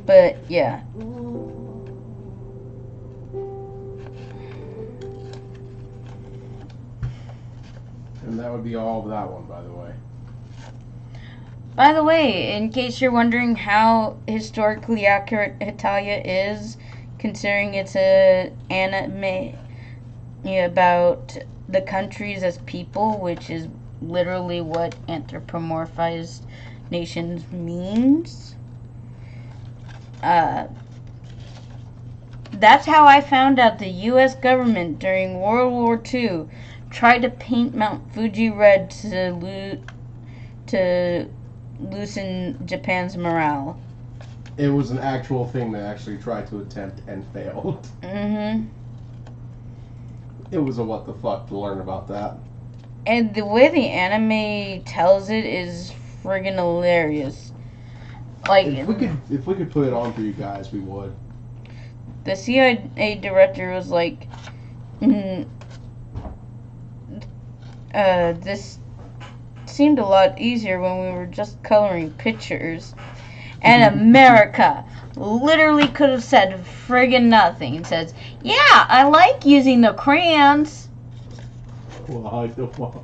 But yeah. And that would be all of that one, by the way. By the way, in case you're wondering how historically accurate Italia is, considering it's an anime about the countries as people, which is literally what anthropomorphized nations means. That's how I found out the U.S. government during World War II tried to paint Mount Fuji red to loosen Japan's morale. It was an actual thing they actually tried to attempt and failed. Mm-hmm. It was a what the fuck to learn about that. And the way the anime tells it is friggin' hilarious. Like, if we could put it on for you guys, we would. The CIA director was like, this seemed a lot easier when we were just coloring pictures. And America literally could have said friggin' nothing. It says, yeah, I like using the crayons. What the fuck?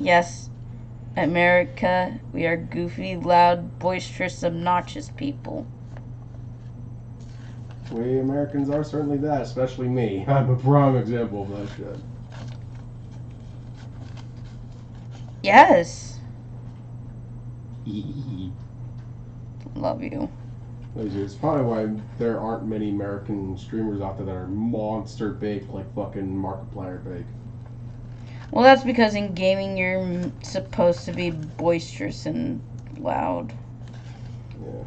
Yes, America, we are goofy, loud, boisterous, obnoxious people. We Americans are certainly that, especially me. I'm a prime example of that shit. Yes. Love you. It's probably why there aren't many American streamers out there that are monster big, like fucking Markiplier big. Well, that's because in gaming you're supposed to be boisterous and loud. Yeah.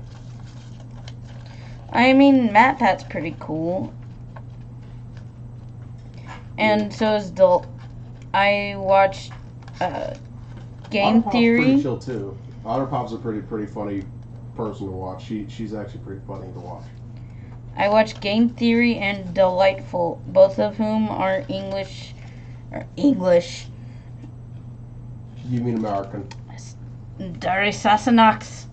I mean, MatPat's pretty cool. And so is I watched Game Otterpop's Theory. pretty chill too. Otterpop's a pretty funny person to watch. She's actually pretty funny to watch. I watched Game Theory and Delightful, both of whom are English. You mean American? Dari Sassenachs.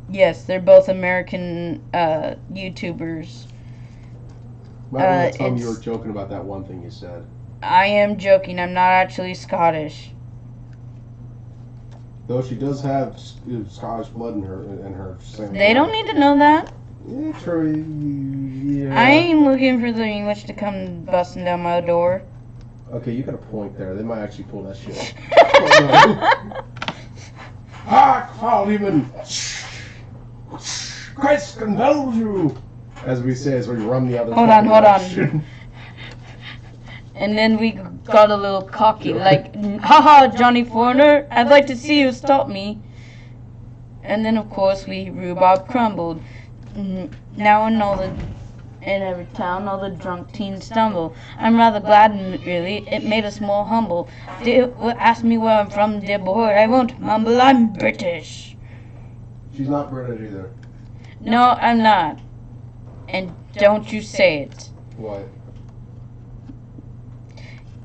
Yes, they're both American YouTubers. Might tell me you were joking about that one thing you said. I am joking. I'm not actually Scottish. Though she does have Scottish blood in her. They don't need to know that. Yeah, true. Yeah. I ain't looking for the English to come busting down my door. Okay, you got a point there. They might actually pull that shit. Hark, Parliament! Christ compels you! As we say, as we run the other Hold on. And then we got a little cocky, like, haha, Johnny Foreigner, I'd like to see you stop me. And then, of course, rhubarb crumbled. Now in every town, all the drunk teens stumble. I'm rather glad, really. It made us more humble. Ask me where I'm from, dear boy. I won't mumble. I'm British. She's not British either. No, I'm not. And don't you say it. What?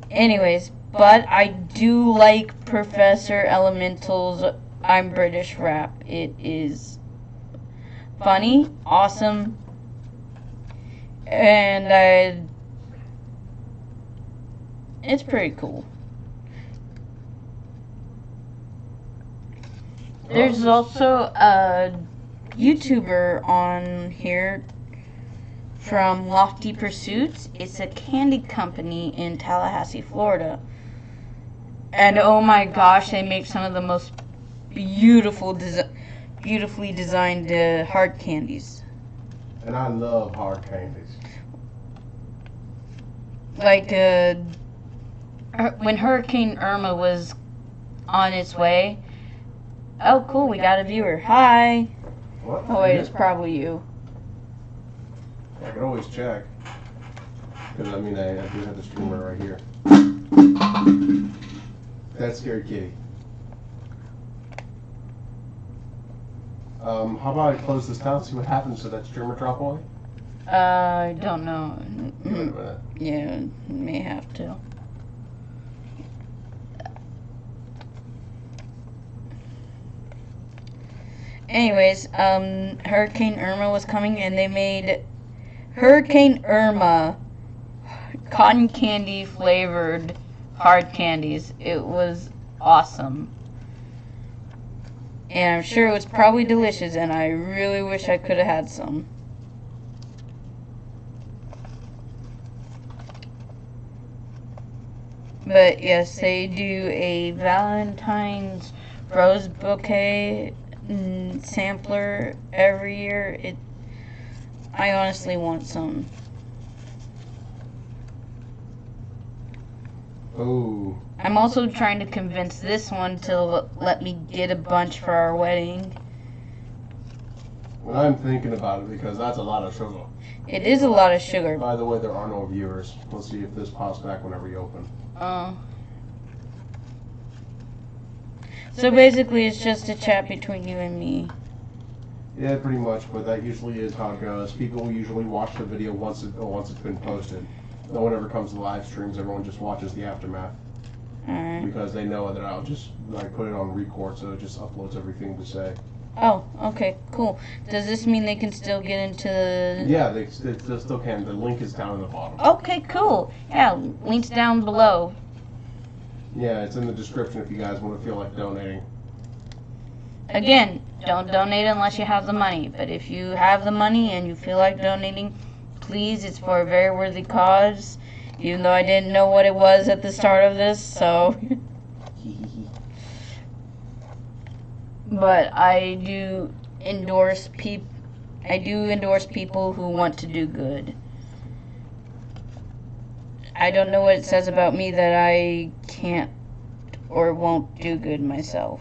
Anyways, but I do like Professor Elemental's I'm British rap. It is funny, awesome, And it's pretty cool. There's also a YouTuber on here from Lofty Pursuits. It's a candy company in Tallahassee, Florida. And oh my gosh, they make some of the most beautifully designed hard candies. And I love hard candies. Like when Hurricane Irma was on its way. Oh, cool, we got a viewer. Hi. What? Oh, wait, it's probably you. I can always check. Because, I mean, I do have the streamer right here. That scared kitty. How about I close this down, see what happens to that streamer drop away? I don't know. Wait a minute. Yeah, may have to. Anyways, Hurricane Irma was coming, and they made Hurricane Irma cotton candy flavored hard candies. It was awesome. And I'm sure it was probably delicious, and I really wish I could have had some. But yes, they do a Valentine's rose bouquet sampler every year. I honestly want some. Oh. I'm also trying to convince this one to let me get a bunch for our wedding. Well, I'm thinking about it because that's a lot of sugar. It is a lot of sugar. By the way, there are no viewers. Let's see if this pops back whenever you open. So basically, it's just a chat between you and me. Yeah, pretty much, but that usually is how it goes. People usually watch the video once it's been posted. No one ever comes to live streams. Everyone just watches the aftermath. Alright. Because they know that I'll just put it on record, so it just uploads everything we say. Oh, okay, cool. Does this mean they can still get into... Yeah, they still can. The link is down in the bottom. Okay, cool. Yeah, link's down below. Yeah, it's in the description if you guys want to feel like donating. Again, don't donate unless you have the money. But if you have the money and you feel like donating, please, it's for a very worthy cause. Even though I didn't know what it was at the start of this, so... But I do endorse people who want to do good. I don't know what it says about me that I can't or won't do good myself.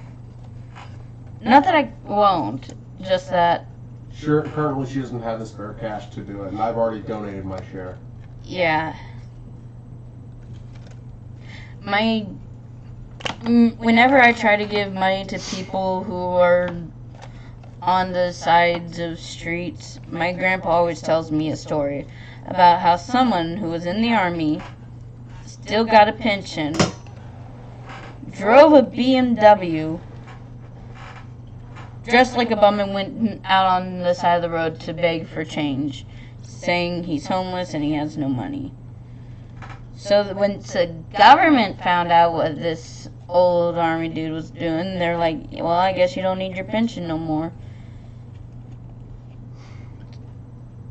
Not that I won't, just that... Sure, currently she doesn't have the spare cash to do it, and I've already donated my share. Yeah. Whenever I try to give money to people who are on the sides of streets, my grandpa always tells me a story about how someone who was in the army, still got a pension, drove a BMW, dressed like a bum, and went out on the side of the road to beg for change, saying he's homeless and he has no money. So when the government found out what this old army dude was doing, they're like, well, I guess you don't need your pension no more.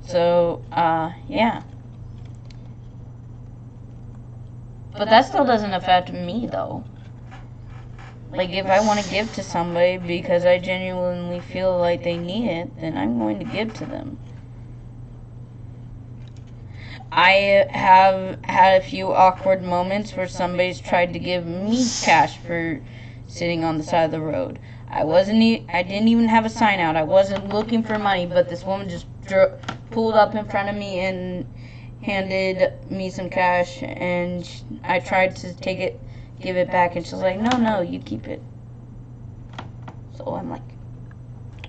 So, yeah. But that still doesn't affect me, though. Like, if I want to give to somebody because I genuinely feel like they need it, then I'm going to give to them. I have had a few awkward moments where somebody's tried to give me cash for sitting on the side of the road. I didn't even have a sign out. I wasn't looking for money, but this woman just pulled up in front of me and handed me some cash, and I tried to give it back, and she's like, no, you keep it. So I'm like,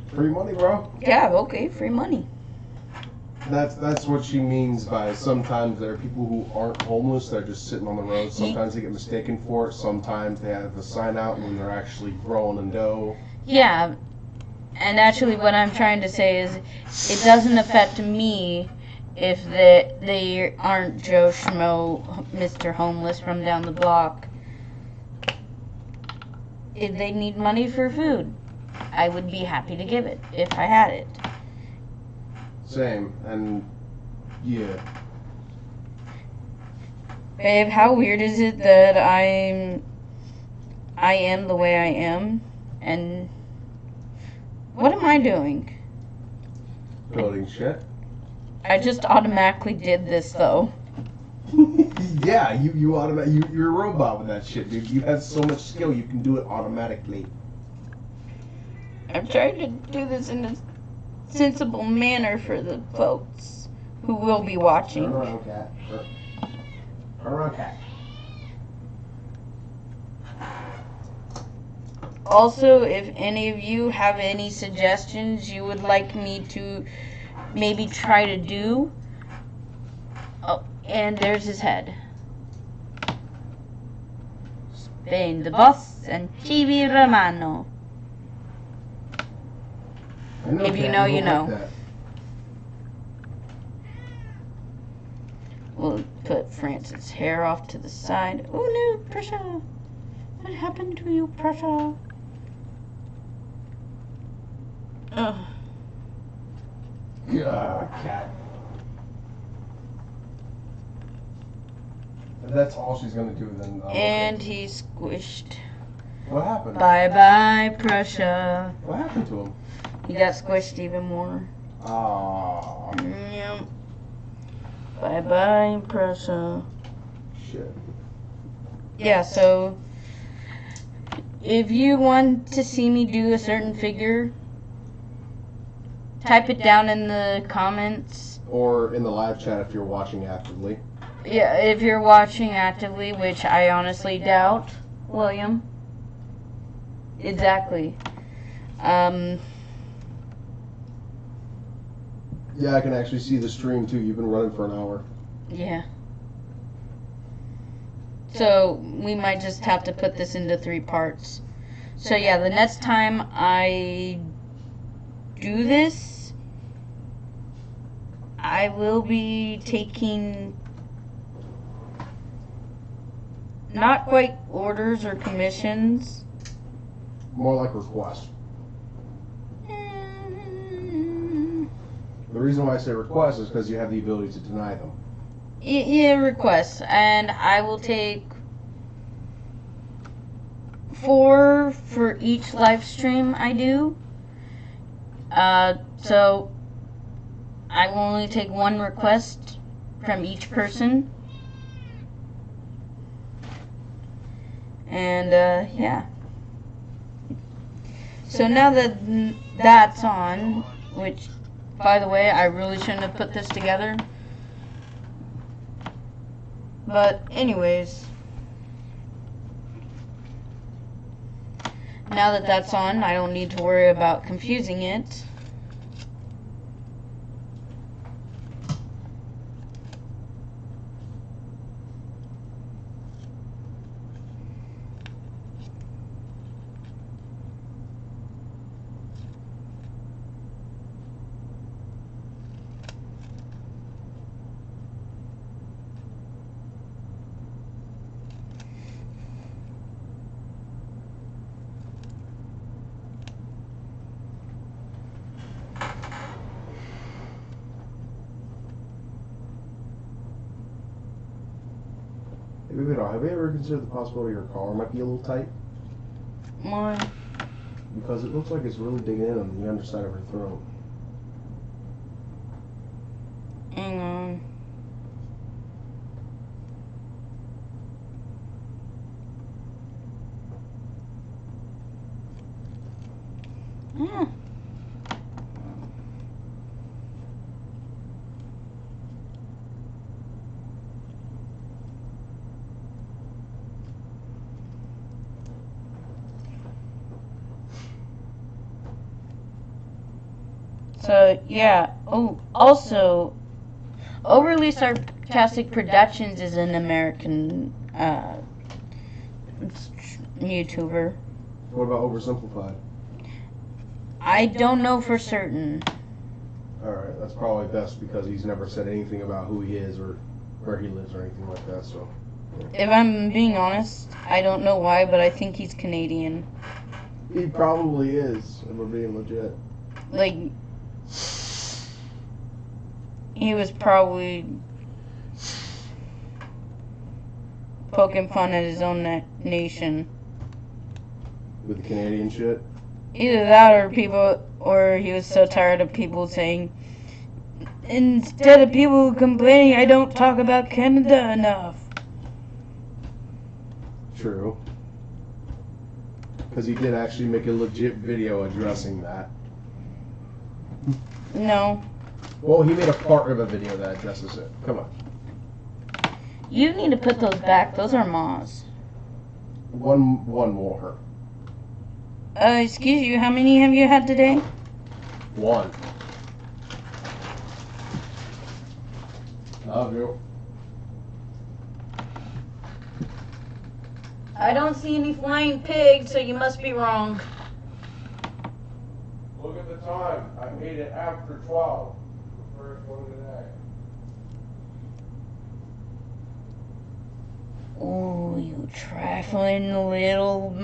Free money, bro. yeah, okay, free money. That's what she means by sometimes there are people who aren't homeless, they're just sitting on the road. Sometimes they get mistaken for it. Sometimes they have the sign out when they're actually growing in dough. Yeah, and actually what I'm trying to say is it doesn't affect me if they aren't Joe Schmo, Mr. Homeless from down the block. If they need money for food, I would be happy to give it if I had it. Same, and yeah. Babe, how weird is it that I am the way I am? And what am I doing? Building shit. I just automatically did this though. Yeah, you're a robot with that shit, dude. You have so much skill, you can do it automatically. I'm trying to do this in a sensible manner for the folks who will be watching. Turn around, cat. Turn around, cat. Also, if any of you have any suggestions you would like me to maybe try to do. Oh, and there's his head. Spain the boss and Chibi Romano. If you know, you know. Like that. We'll put Francis' hair off to the side. Oh no, Prussia! What happened to you, Prussia? Ugh. God, cat. If that's all she's gonna do, then. And okay. he's squished. What happened? Bye bye, Prussia. What happened to him? He got squished even more. Aww. Yep. Bye bye, Prussia. Shit. Yeah, so if you want to see me do a certain figure, type it down in the comments. Or in the live chat if you're watching actively. Yeah, if you're watching actively, which I honestly doubt, William. Exactly. Yeah, I can actually see the stream too. You've been running for an hour. Yeah. So we might just have to put this into 3 parts. So yeah, the next time I do this, I will be taking not quite orders or commissions. More like requests. The reason why I say requests is because you have the ability to deny them. Yeah, requests. And I will take 4 for each live stream I do. So I will only take 1 request from each person. And yeah. So now that that's on, which, by the way, I really shouldn't have put this together. But anyways, now that that's on, I don't need to worry about confusing it. Hey, baby doll, have you ever considered the possibility your collar might be a little tight? Why? Because it looks like it's really digging in on the underside of her throat. Hang on. Yeah. So, yeah. Oh, also, Overly Sarcastic Productions is an American YouTuber. What about oversimplified? I don't know for certain. Alright, that's probably best because he's never said anything about who he is or where he lives or anything like that, so. If I'm being honest, I don't know why, but I think he's Canadian. He probably is, if we're being legit. Like, he was probably poking fun at his own nation. With the Canadian shit? Either that or he was so tired of people saying, instead of people complaining, I don't talk about Canada enough. True. Because he did actually make a legit video addressing that. No. Well, he made a part of a video that addresses it. Come on. You need to put those back. Those are moths. One won't hurt. Excuse you, how many have you had today? One. Love you. I don't see any flying pigs, so you must be wrong. Look at the time. I made it after 12. The first one today. Oh, you trifling little...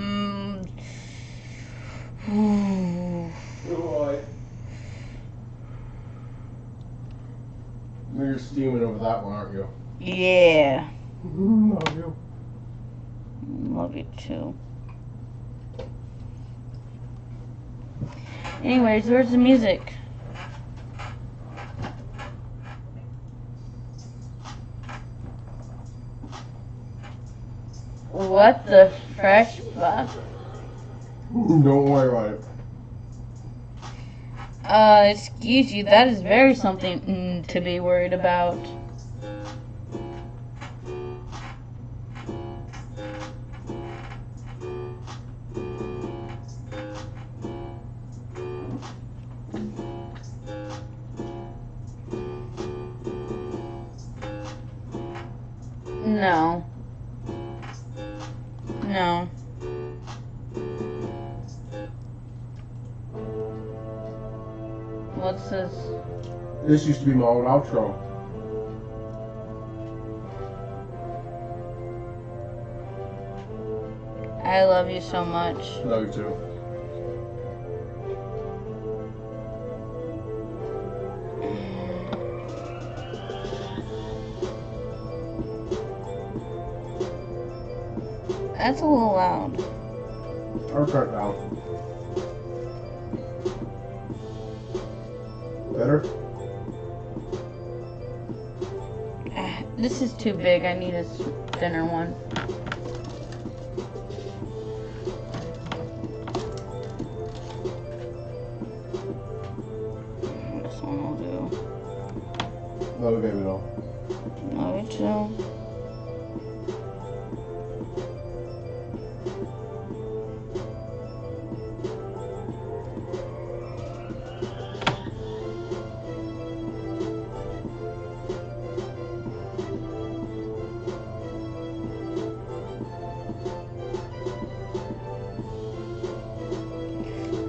You're steaming over that one, aren't you? Yeah. Love you. Love you too. Anyways, where's the music? What the fresh fuck? Don't worry about it. Excuse you, that is very something to be worried about. No. No. What's this? This used to be my old outro. I love you so much. Love you too. That's a little loud. I'll turn it down. Better? This is too big. I need a thinner one. This one will do. Love you, baby doll. Love you too.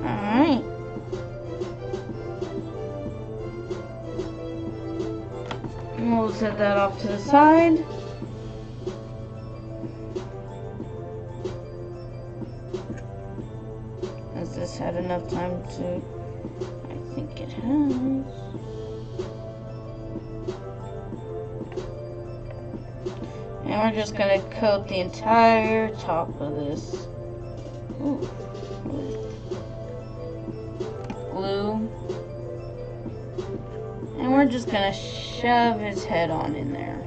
Alright. We'll set that off to the side. Has this had enough time to... I think it has. And we're just gonna coat the entire top of this. Ooh. Glue. And we're just gonna shove his head on in there.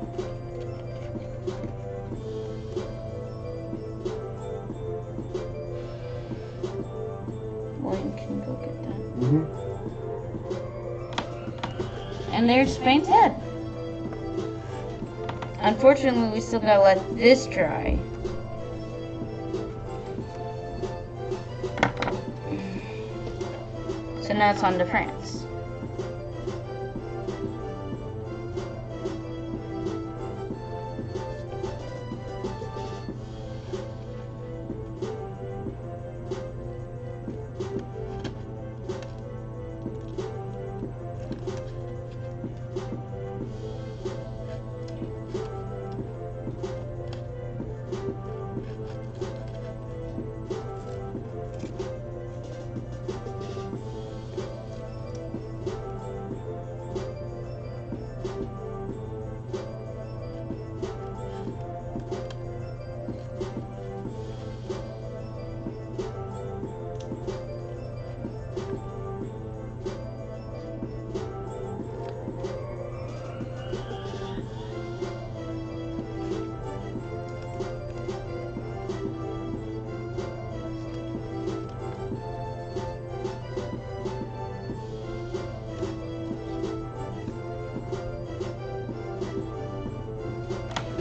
William can go get that. And there's Spain's head. Unfortunately, we still gotta let this dry. So now it's on to France.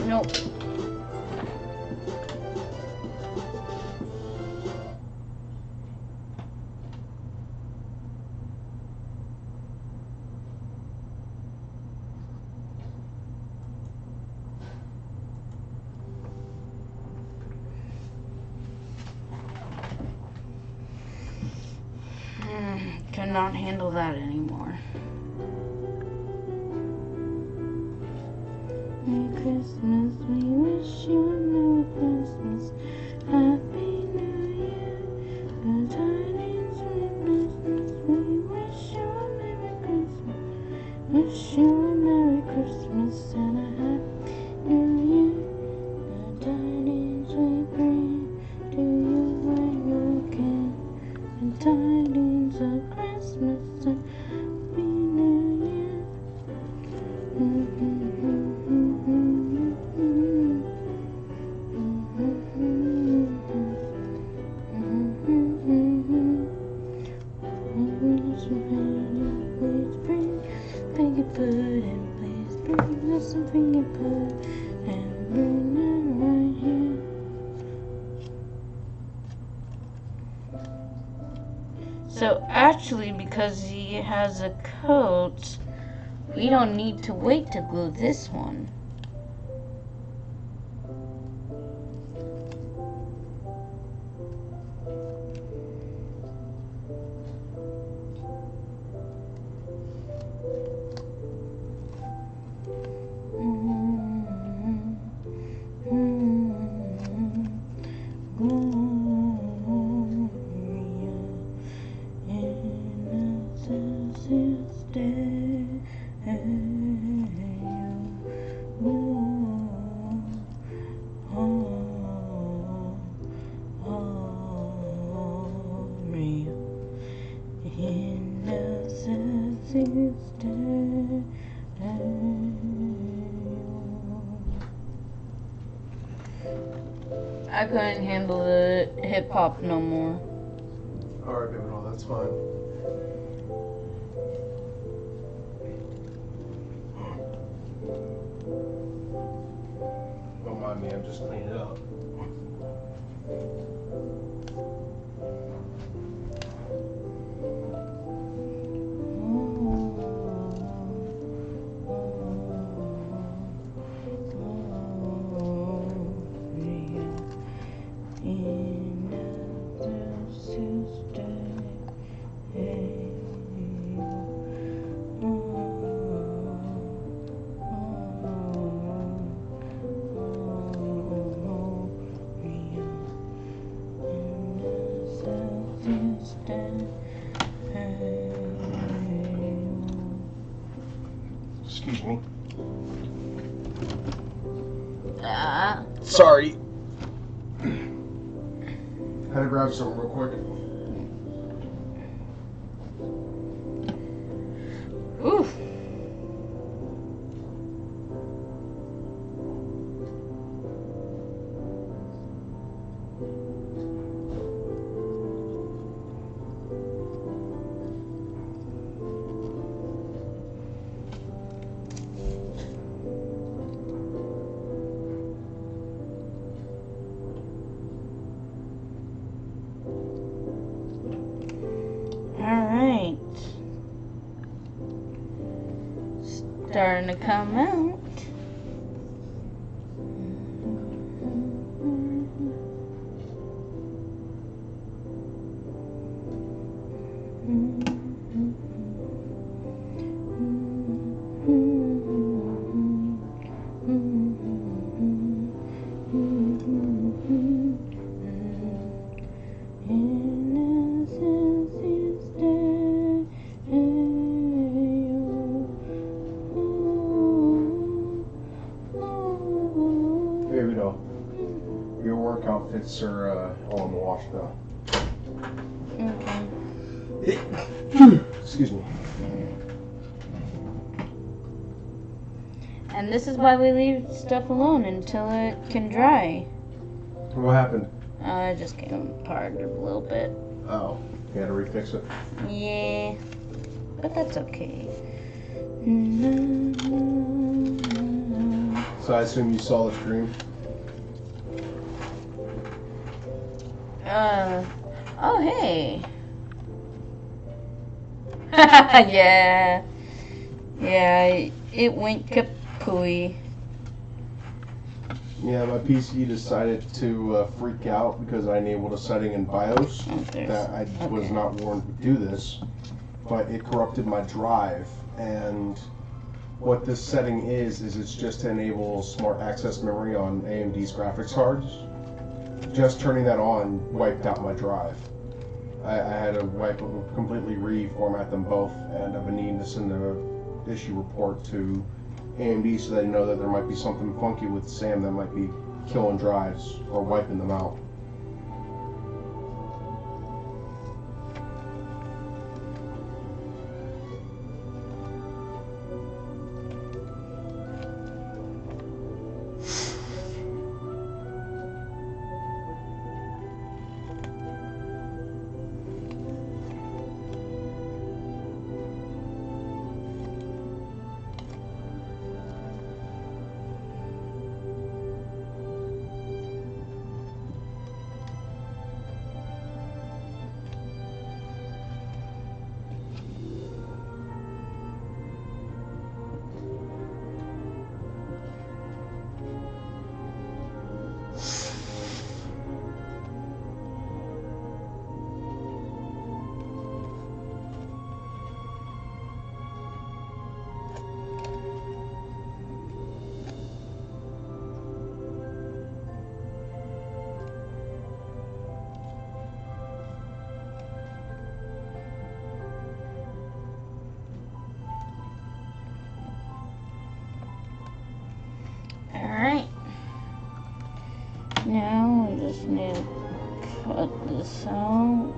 Nope. Cannot handle that anymore. Merry Christmas, we wish you a Merry Christmas. Happy New Year. Good tidings, Merry Christmas. We wish you a Merry Christmas. Wish you a Merry Christmas and a Happy New Year. Good tidings we bring to you when you can. Good tidings of Christmas and Happy New Year. Please bring Peggy pudding. Please bring us some finger pudding and bring it right here. So actually, because he has a coat, we don't need to wait to glue this one. I couldn't handle the hip hop no more. Alright, baby, no, that's fine. Don't mind me, I'm just cleaning it up. Excuse me. Sorry. Had to grab something real quick. Oof. Alright. Starting to come out. Here we go. Your work outfits are all in the wash now. Okay. Excuse me. And this is why we leave stuff alone until it can dry. What happened? It just came apart a little bit. Oh, you had to refix it. Yeah, but that's okay. So I assume you saw the stream. Oh hey. Yeah. Yeah, it went kapooey. Yeah, my PC decided to freak out because I enabled a setting in BIOS that I was not warned would do this, but it corrupted my drive. And what this setting is it's just to enable smart access memory on AMD's graphics cards. Just turning that on wiped out my drive. I had to completely reformat them both, and I've been needing to send an issue report to AMD so they know that there might be something funky with SAM that might be killing drives or wiping them out. Alright. Now we just need to cut this out.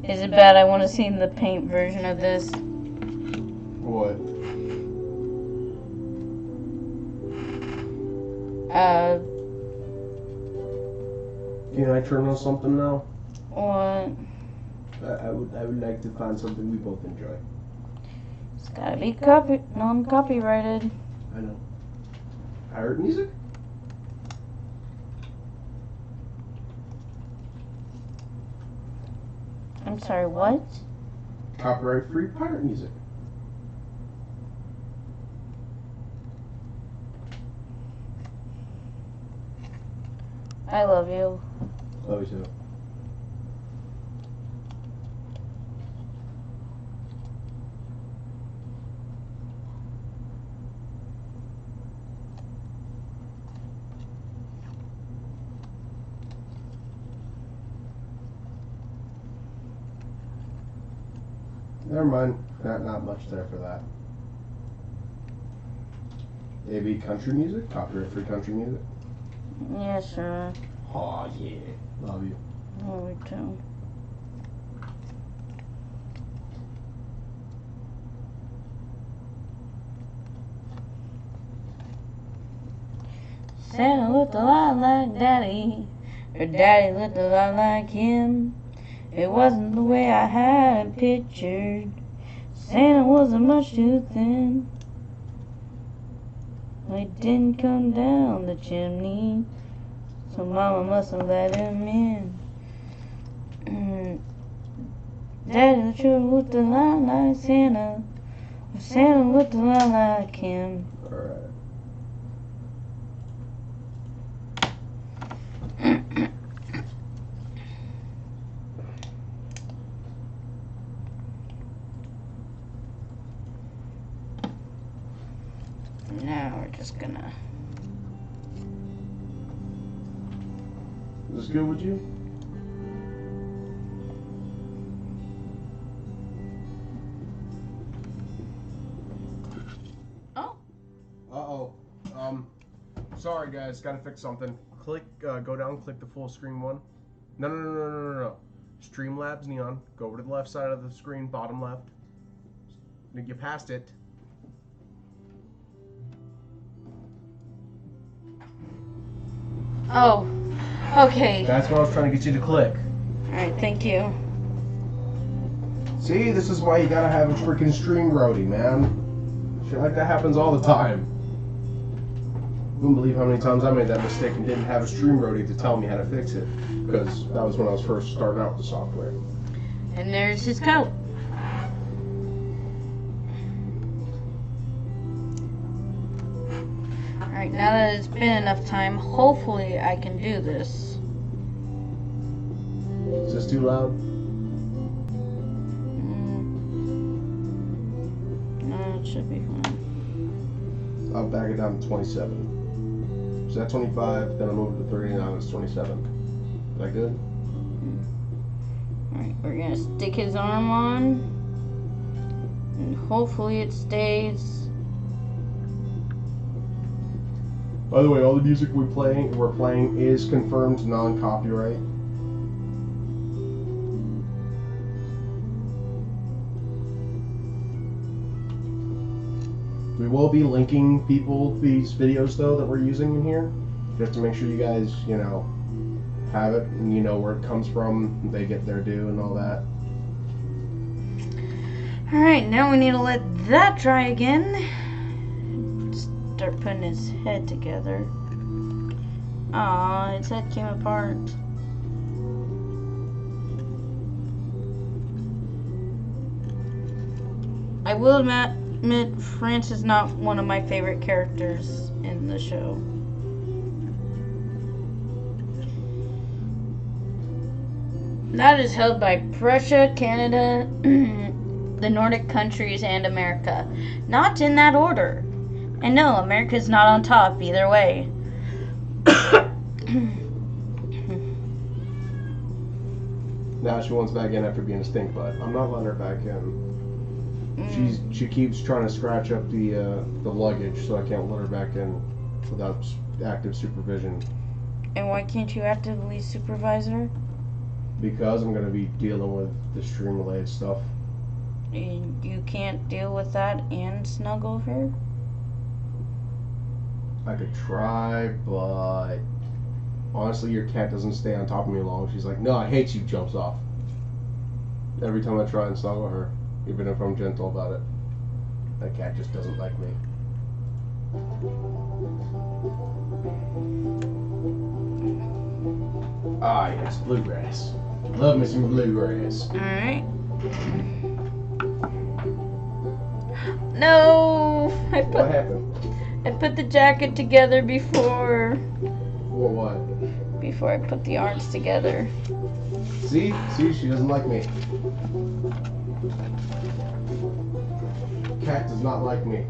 Is it bad? I want to see the paint version of this. What? Can I turn on something now? What? I would like to find something we both enjoy. It's gotta be non-copyrighted. I know. Pirate music? I'm sorry, what? Copyright-free pirate music. I love you. Love you too. Never mind. Not much there for that. AB country music? Copyright-free country music? Yeah, sure. Aw, yeah. Love you. Love you too. Santa looked a lot like Daddy. Her daddy looked a lot like him. It wasn't the way I had him pictured. Santa wasn't much too thin. He didn't come down the chimney, so Mama must have let him in. Daddy sure looked a lot like Santa. Santa looked a lot like him. Alright. Now we're just gonna... Is this good with you? Uh-oh. Sorry guys, gotta fix something. Click, go down, click the full screen one. No. Streamlabs Neon. Go over to the left side of the screen, bottom left. You passed it. Oh, okay. That's what I was trying to get you to click. Alright, thank you. See, this is why you gotta have a freaking stream roadie, man. Shit like that happens all the time. You wouldn't believe how many times I made that mistake and didn't have a stream roadie to tell me how to fix it. Because that was when I was first starting out with the software. And there's his coat. Alright, now that it's been enough time, hopefully I can do this. Is this too loud? No, it should be fine. I'll back it down to 27. So that's 25, then I'll move it to 30, now it's 27. Is that good? Alright, we're gonna stick his arm on. And hopefully it stays. By the way, all the music we're playing is confirmed non-copyright. We will be linking people these videos though that we're using in here, just to make sure you guys, you know, have it and you know where it comes from. They get their due and all that. Alright, now we need to let that dry again. Start putting his head together. Aw, his head came apart. I will admit, France is not one of my favorite characters in the show. That is held by Prussia, Canada, the Nordic countries, and America. Not in that order. And no, America's not on top either way. Now she wants back in after being a stink butt. I'm not letting her back in. She keeps trying to scratch up the luggage, so I can't let her back in without active supervision. And why can't you actively supervise her? Because I'm going to be dealing with the stream-related stuff. And you can't deal with that and snuggle her? I could try, but honestly, your cat doesn't stay on top of me long. She's like, no, I hate you, jumps off. Every time I try and snuggle her, even if I'm gentle about it. That cat just doesn't like me. Ah, yes, bluegrass. Love me some bluegrass. Alright. No! What happened? I put the jacket together before For what? before I put the arms together. See, she doesn't like me. Cat does not like me.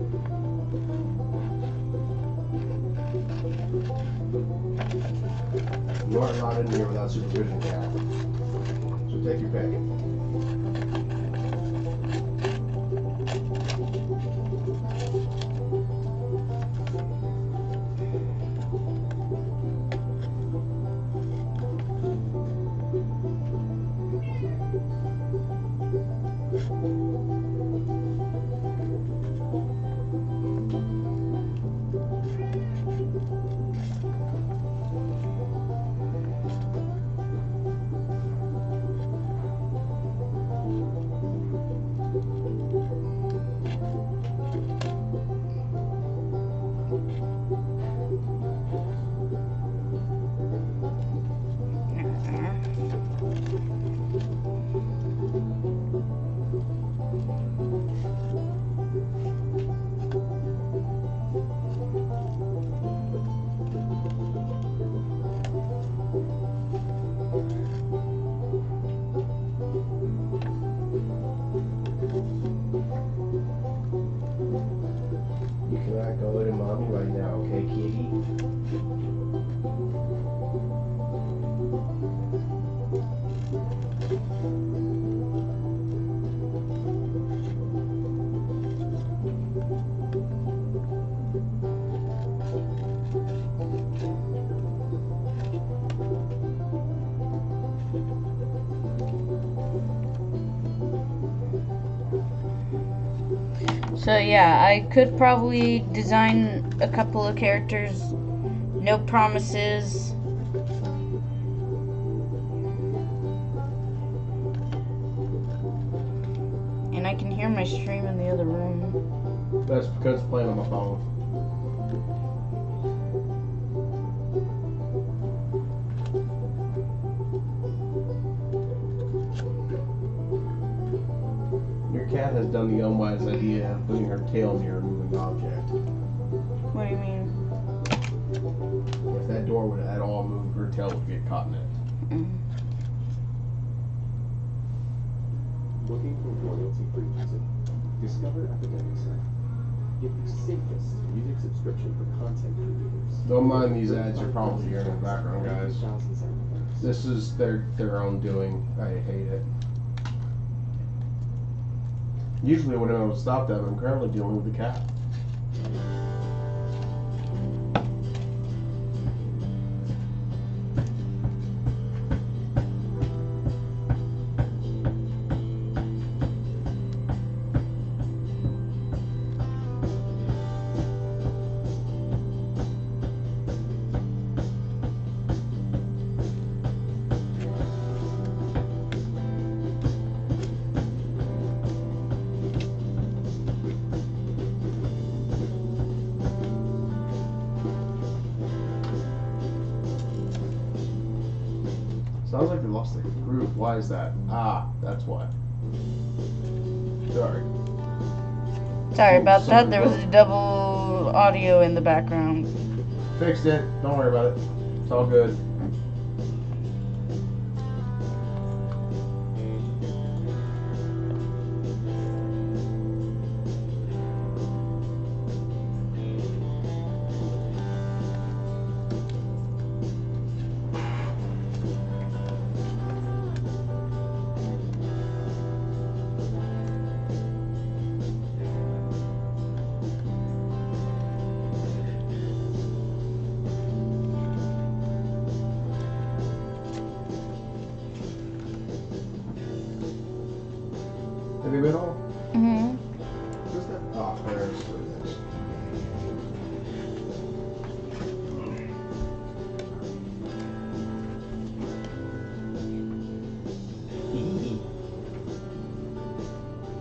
You are not in here without supervision, cat. So take your pick. So yeah, I could probably design a couple of characters. No promises. And I can hear my stream in the other room. That's because it's playing on my phone. Your cat has done the unwise idea of putting her tail near a moving object. What do you mean? If that door would at all move, her tail would get caught in it. Looking for royalty-free music? Discover Epidemic Center. Get the safest music subscription for content creators. Don't mind these ads you're probably hearing in the background, guys. 1,000 sound effects. This is their own doing. I hate it. Usually I wouldn't be able to stop that, but I'm currently dealing with the cat. Sounds like they lost the groove. Why is that? Ah, that's why. Sorry. Sorry about that. There was a double audio in the background. Fixed it. Don't worry about it. It's all good. Have you been home? Mm-hmm. Who's that? Oh, there's this.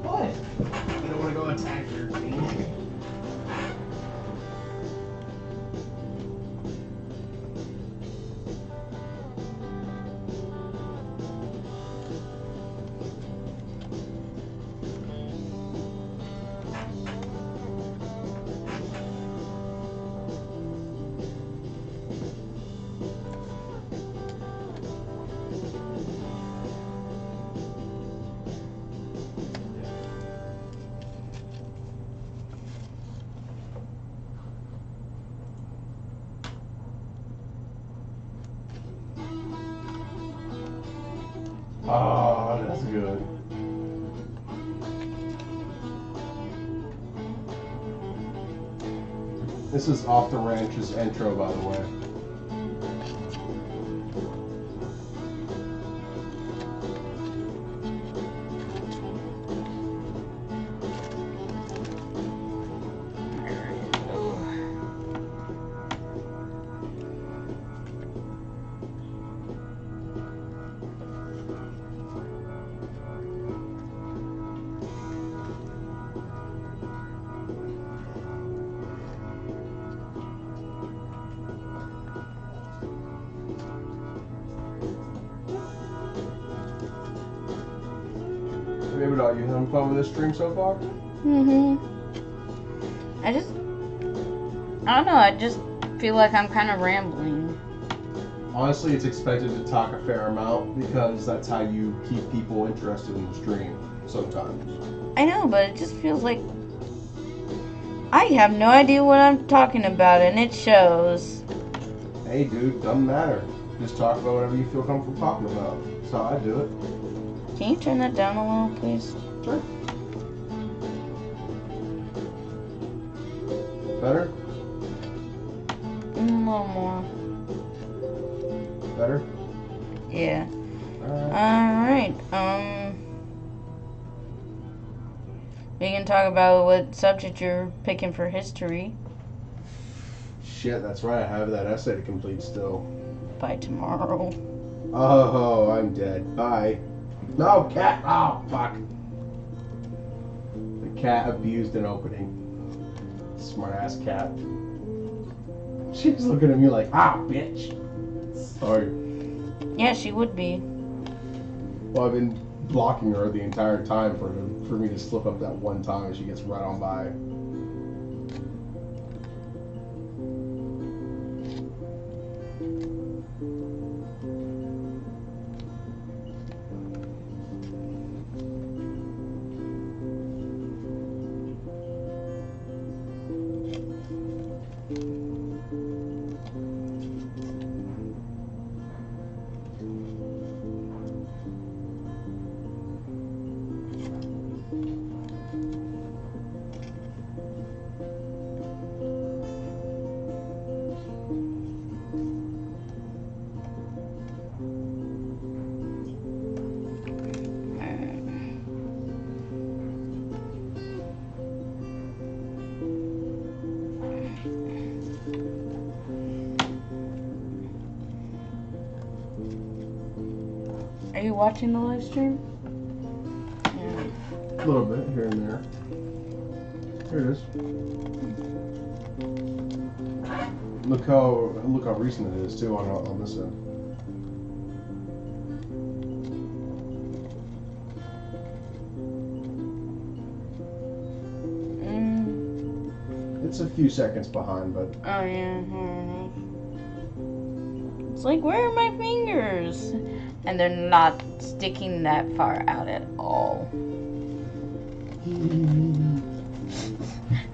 What? You don't want to go attack your team? Oh, that's good. This is Off the Ranch's intro, by the way. Maybe not. You having fun with this stream so far? Mm-hmm. I don't know, I just feel like I'm kind of rambling. Honestly, it's expected to talk a fair amount because that's how you keep people interested in the stream sometimes. I know, but it just feels like I have no idea what I'm talking about, and it shows. Hey, dude, doesn't matter. Just talk about whatever you feel comfortable talking about. That's how I do it. Can you turn that down a little, please? Sure. Better? A little more. Better? Yeah. Alright. Alright, We can talk about what subject you're picking for history Shit, that's right. I have that essay to complete still. by tomorrow. Oh, I'm dead. Bye. No, cat. Oh, fuck. The cat abused an opening. Smart ass cat. She's looking at me like, bitch. Sorry. Yeah, she would be. Well, I've been blocking her the entire time for me to slip up that one time and she gets right on by. Are you watching the live stream? Yeah. A little bit here and there. Here it is. Look how recent it is too on this end. It's a few seconds behind, but Oh yeah. It's like, where are my fingers? And they're not sticking that far out at all.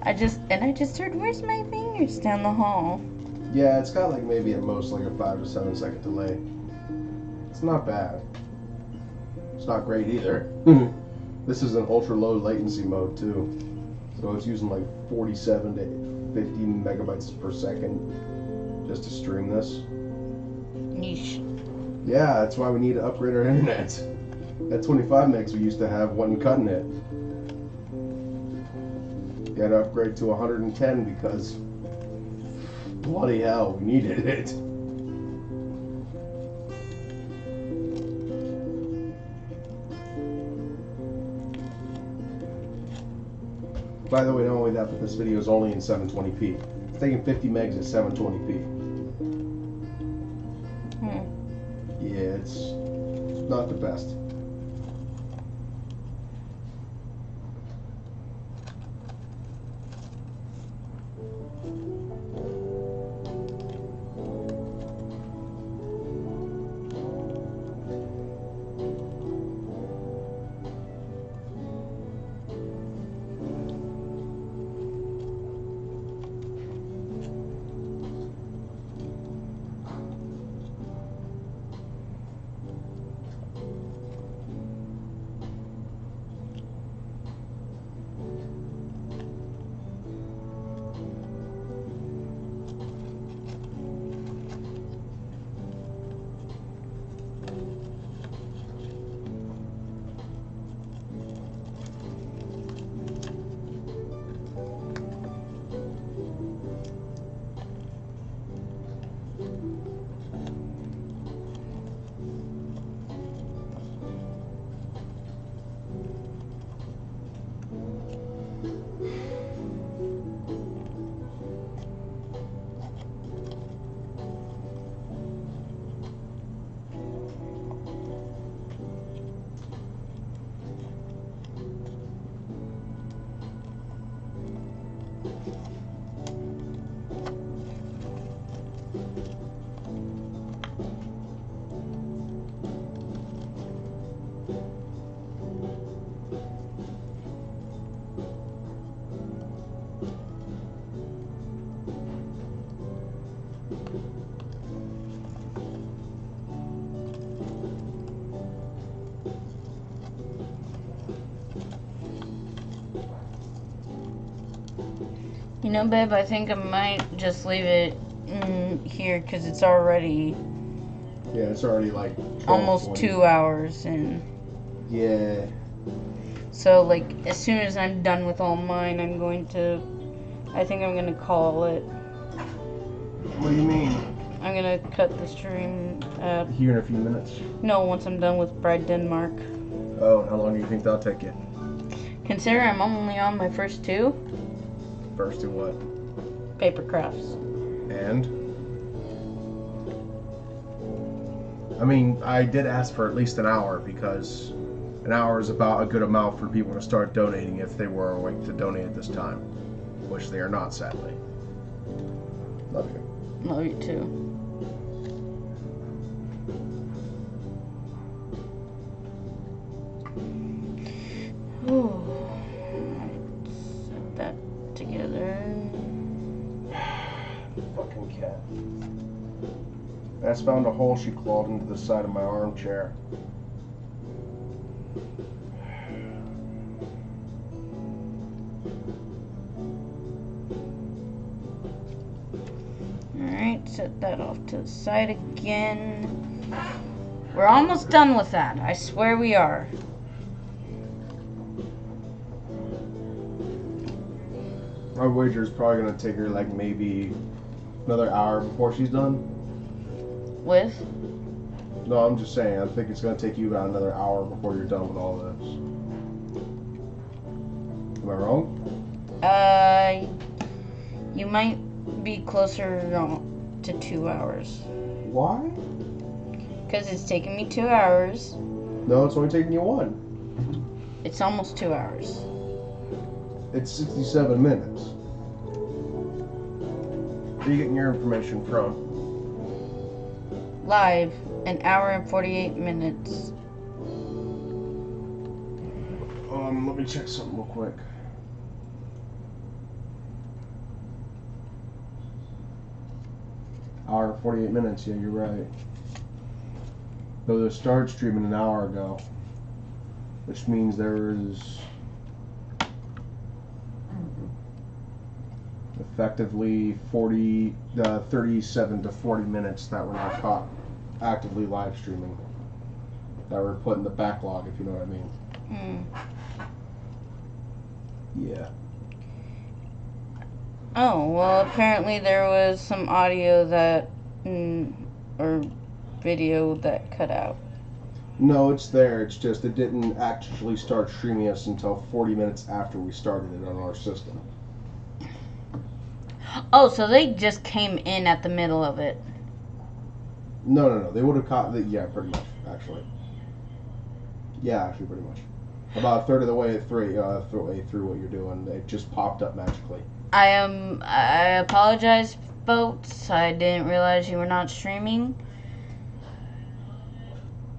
I just heard, where's my fingers down the hall? yeah, it's got like maybe at most like a 5 to 7 second delay. It's not bad. It's not great either. This is an ultra low latency mode too, so it's using like 47 to 50 megabytes per second just to stream this. Yeesh. Yeah, that's why we need to upgrade our internet. That 25 megs we used to have wasn't cutting it. You had to upgrade to 110 because bloody hell, we needed it. By the way, not only that, but this video is only in 720p. It's taking 50 megs at 720p. Yeah, it's not the best. You know, babe, I think I might just leave it here because it's already Yeah, it's already like 12, almost 20. 2 hours in. Yeah. So, like, as soon as I'm done with all mine, I think I'm gonna call it. What do you mean? I'm gonna cut the stream at, Here in a few minutes. no, once I'm done with Bride Denmark. Oh, how long do you think that'll take you? Consider I'm only on my first 2 First to what? paper crafts. And? I mean, I did ask for at least an hour because an hour is about a good amount for people to start donating if they were awake to donate at this time, which they are not, sadly. Love you. Love you too. Ooh. Set that together. Fucking cat. I just found a hole she clawed into the side of my armchair. Alright, set that off to the side again. We're almost done with that. I swear we are. My wager is probably gonna take her like maybe another hour before she's done. With? No, I'm just saying, I think it's gonna take you about another hour before you're done with all this. Am I wrong? You might be closer to 2 hours. Why? Because it's taken me 2 hours. No, it's only taking you 1. It's almost 2 hours. It's 67 minutes. Where are you getting your information from? Live, an hour and 48 minutes. Let me check something real quick. Hour and 48 minutes, yeah, you're right. Though they started streaming an hour ago, which means there is effectively 37 to 40 minutes that were not caught actively live streaming, that were put in the backlog, if you know what I mean. Yeah. Oh, well, apparently there was some audio that, or video that cut out. No, it's there. It's just it didn't actually start streaming us until 40 minutes after we started it on our system. Oh, so they just came in at the middle of it. No. They would have caught the, yeah, pretty much, actually. Yeah, actually, pretty much. About a third of the way through what you're doing, it just popped up magically. I apologize, folks. I didn't realize you were not streaming.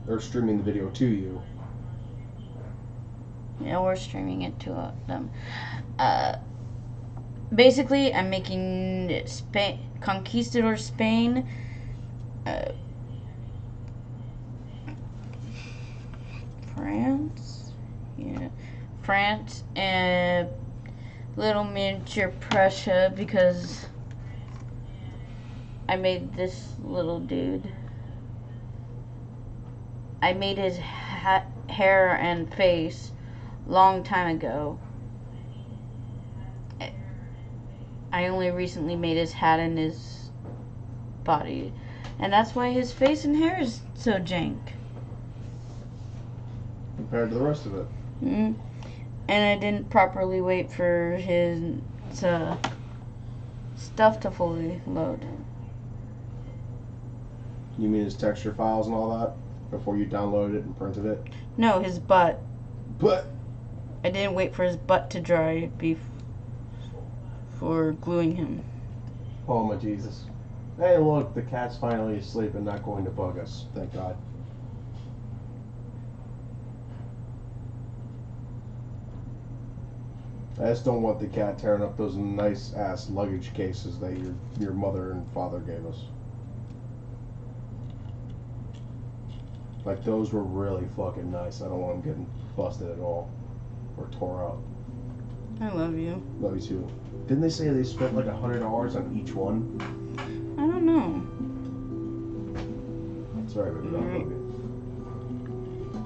They're streaming the video to you. Yeah, we're streaming it to them. Basically, I'm making Conquistador Spain. France? Yeah. France and Little Miniature Prussia because I made this little dude. I made his hair and face long time ago. I only recently made his hat and his body. And that's why his face and hair is so jank. Compared to the rest of it. And I didn't properly wait for his stuff to fully load. You mean his texture files and all that? Before you downloaded it and printed it? No, his butt. But I didn't wait for his butt to dry before gluing him. oh my Jesus. Hey look, the cat's finally asleep and not going to bug us. Thank God. I just don't want the cat tearing up those nice ass luggage cases that your mother and father gave us. Like those were really fucking nice. I don't want them getting busted at all or tore up. I love you. Love you too. Didn't they say they spent like $100 on each one? I don't know. Sorry, baby. I love you.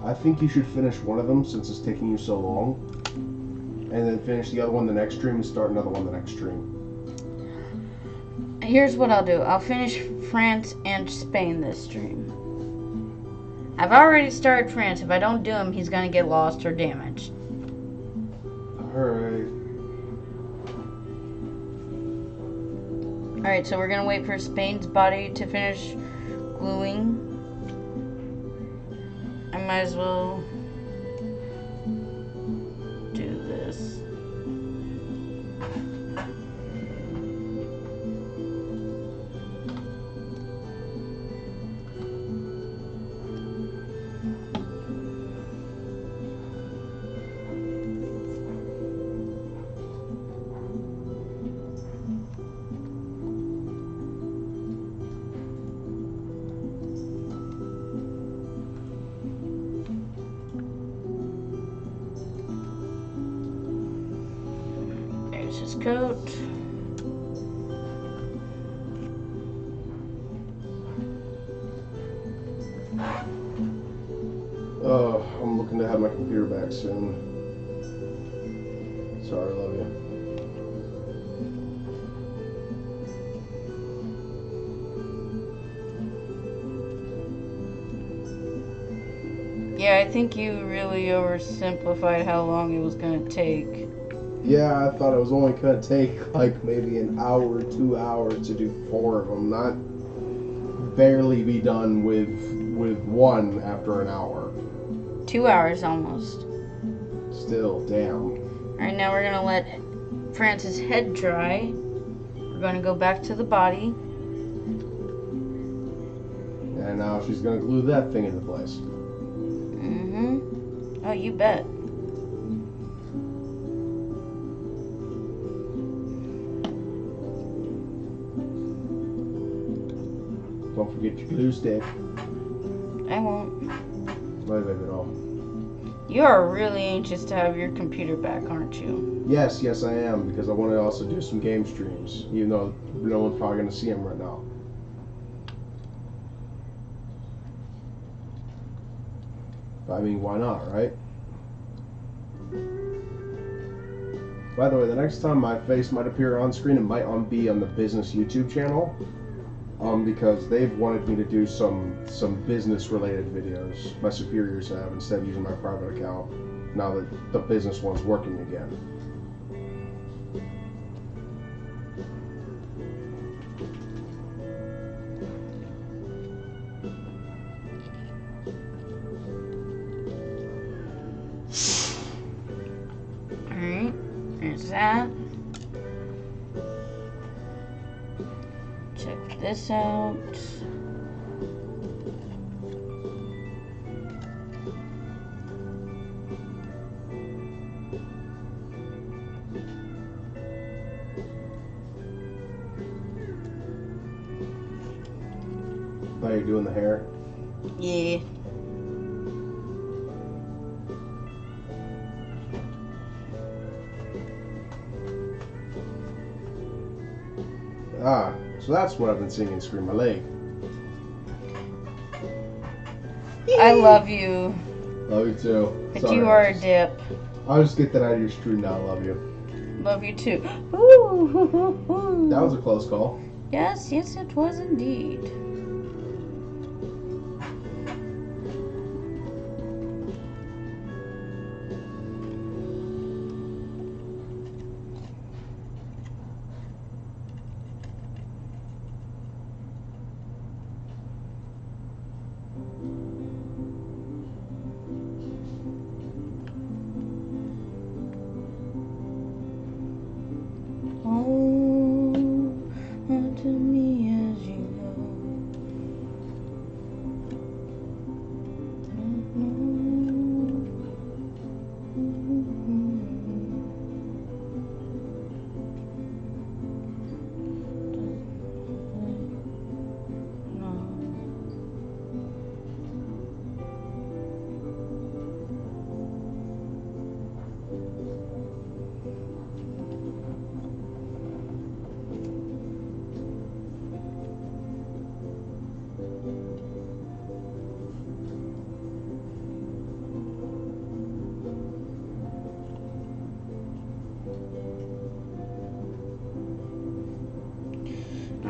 I think you should finish one of them since it's taking you so long, and then finish the other one the next stream and start another one the next stream. Here's what I'll do. I'll finish France and Spain this stream. I've already started France. If I don't do him, he's going to get lost or damaged. Alright. Alright, so we're going to wait for Spain's body to finish gluing. I might as well do this. There's his coat. I'm looking to have my computer back soon. Sorry, I love you. Yeah, I think you really oversimplified how long it was going to take. Yeah, I thought it was only going to take like maybe an hour, 2 hours to do 4 of them, not barely be done with one after an hour. 2 hours almost. Still, damn. Alright, now we're going to let France's head dry. We're going to go back to the body. And now she's going to glue that thing into place. Oh, you bet. Don't forget your glue stick. I won't. My baby doll. You are really anxious to have your computer back, aren't you? Yes, I am, because I want to also do some game streams, even though no one's probably going to see them right now. I mean, why not, right? By the way, the next time my face might appear on screen, it might be on the business YouTube channel, because they've wanted me to do some business-related videos. My superiors have, instead of using my private account, now that the business one's working again. Alright, there's that. Check this out. Thought you were doing the hair. Yeah. Ah, so that's what I've been seeing in screen, my leg. I love you. Love you too. But Sorry, you are a dip. I'll just get that out of your stream now. Love you. Love you too. Ooh. That was a close call. Yes, it was indeed. Oh, unto me as you go.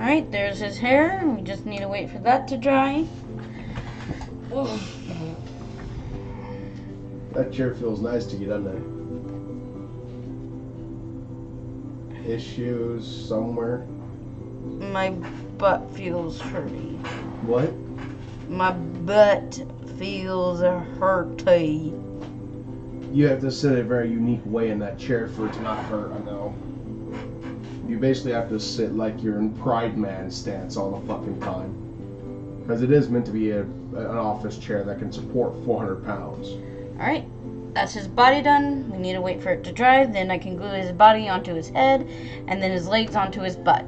Alright, there's his hair. We just need to wait for that to dry. That chair feels nice to get under. Issues somewhere. My butt feels hurty. What? My butt feels hurty. You have to sit a very unique way in that chair for it to not hurt, I know. You basically have to sit like you're in Pride Man stance all the fucking time. Because it is meant to be an office chair that can support 400 pounds. Alright, that's his body done. We need to wait for it to dry. Then I can glue his body onto his head, and then his legs onto his butt.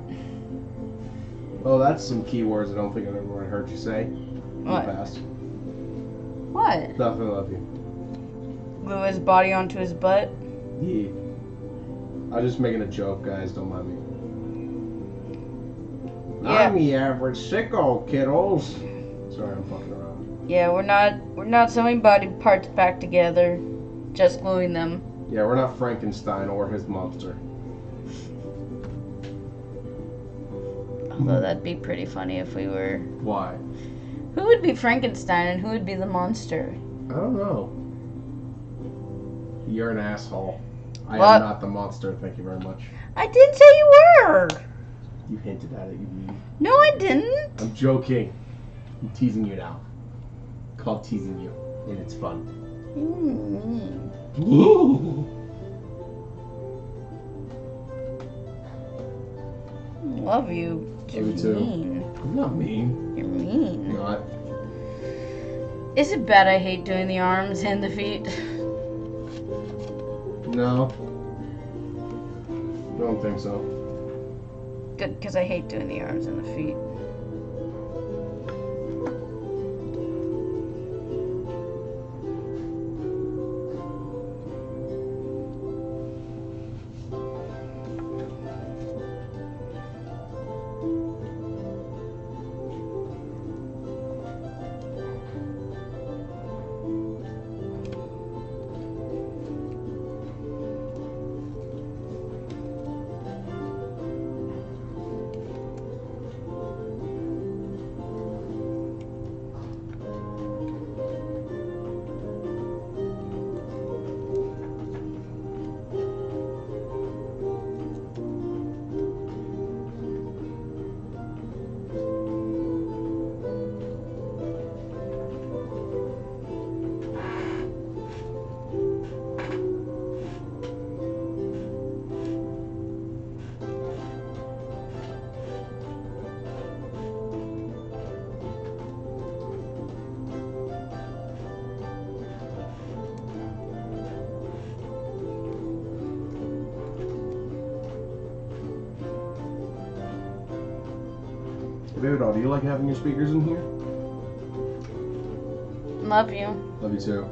Oh, that's some keywords I don't think I've ever heard you say. What? In the past. What? Nothing, I love you. Glue his body onto his butt? Yeah. I was just making a joke, guys. Don't mind me. Yeah. I'm the average sicko, kiddos. Sorry, I'm fucking around. Yeah, we're not sewing body parts back together, just gluing them. Yeah, we're not Frankenstein or his monster. Although that'd be pretty funny if we were. Why? Who would be Frankenstein and who would be the monster? I don't know. You're an asshole. I What? am not the monster, thank you very much. I didn't say you were. You hinted at it, you mean. No, I didn't. I'm joking. I'm teasing you now. Called teasing you, and it's fun. Love you. You're Love you too. mean. I'm not mean. You're mean. I'm not. Is it bad I hate doing the arms and the feet? No. Don't think so. Good, because I hate doing the arms and the feet. Baby doll, do you like having your speakers in here? Love you. Love you too.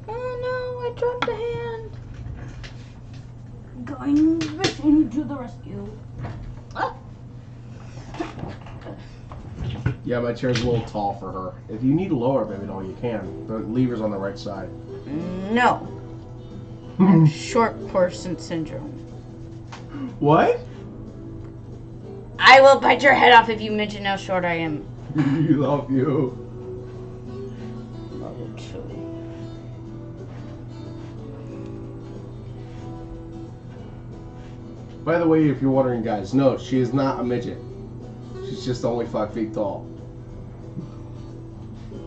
Oh no, I dropped a hand. Going missing to the rescue. Ah. Yeah, my chair's a little tall for her. If you need a lower, baby doll, you can. The lever's on the right side. No. I have short person syndrome. What? I will bite your head off if you mention how short I am. You love you. Love you too. By the way, if you're wondering, guys, no, she is not a midget. She's just only 5 feet tall.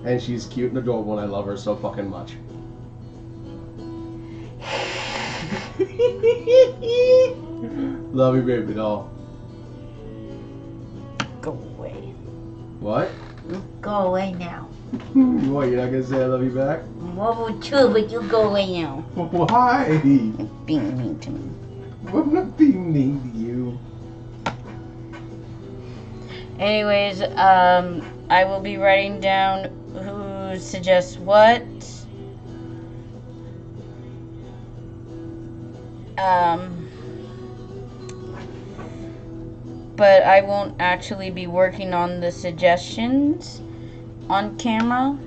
And she's cute and adorable, and I love her so fucking much. Love you, baby doll. Go away. What? Go away now. What, you're not gonna say I love you back? Love you too, but you go away now. Why? You're being mean to me. I'm not being mean to you. Anyways, I will be writing down who suggests what. But I won't actually be working on the suggestions on camera.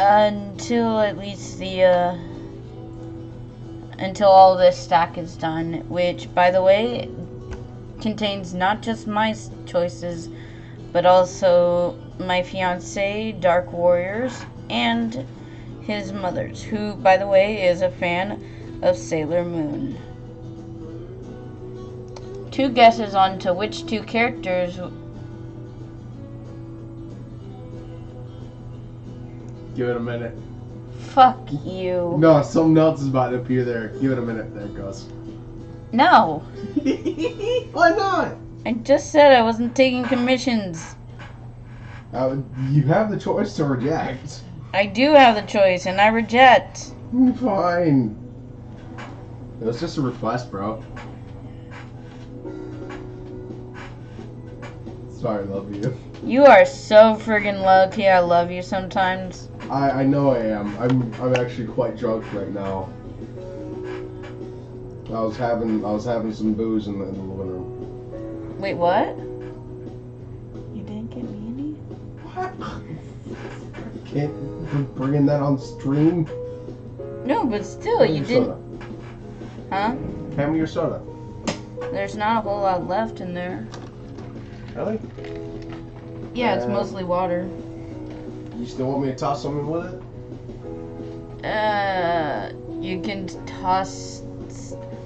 until at least the until all this stack is done, which, by the way, contains not just my choices, but also my fiance, Dark Warriors, and his mother's, who, by the way, is a fan of Sailor Moon. 2 guesses on to which 2 characters. Give it a minute. Fuck you. No, something else is about to appear there. Give it a minute. There it goes. No. Why not? I just said I wasn't taking commissions. You have the choice to reject. I do have the choice, and I reject. Fine. It was just a request, bro. Sorry, love you. You are so friggin' lucky. I love you sometimes. I know I am. I'm actually quite drunk right now. I was having some booze in the living room. Wait, what? You didn't get me any? What? Can't bring that on stream. No, but still, you didn't. Soda. Huh? Hand me your soda. There's not a whole lot left in there. Really? Yeah, it's mostly water. You still want me to toss something with it? You can toss.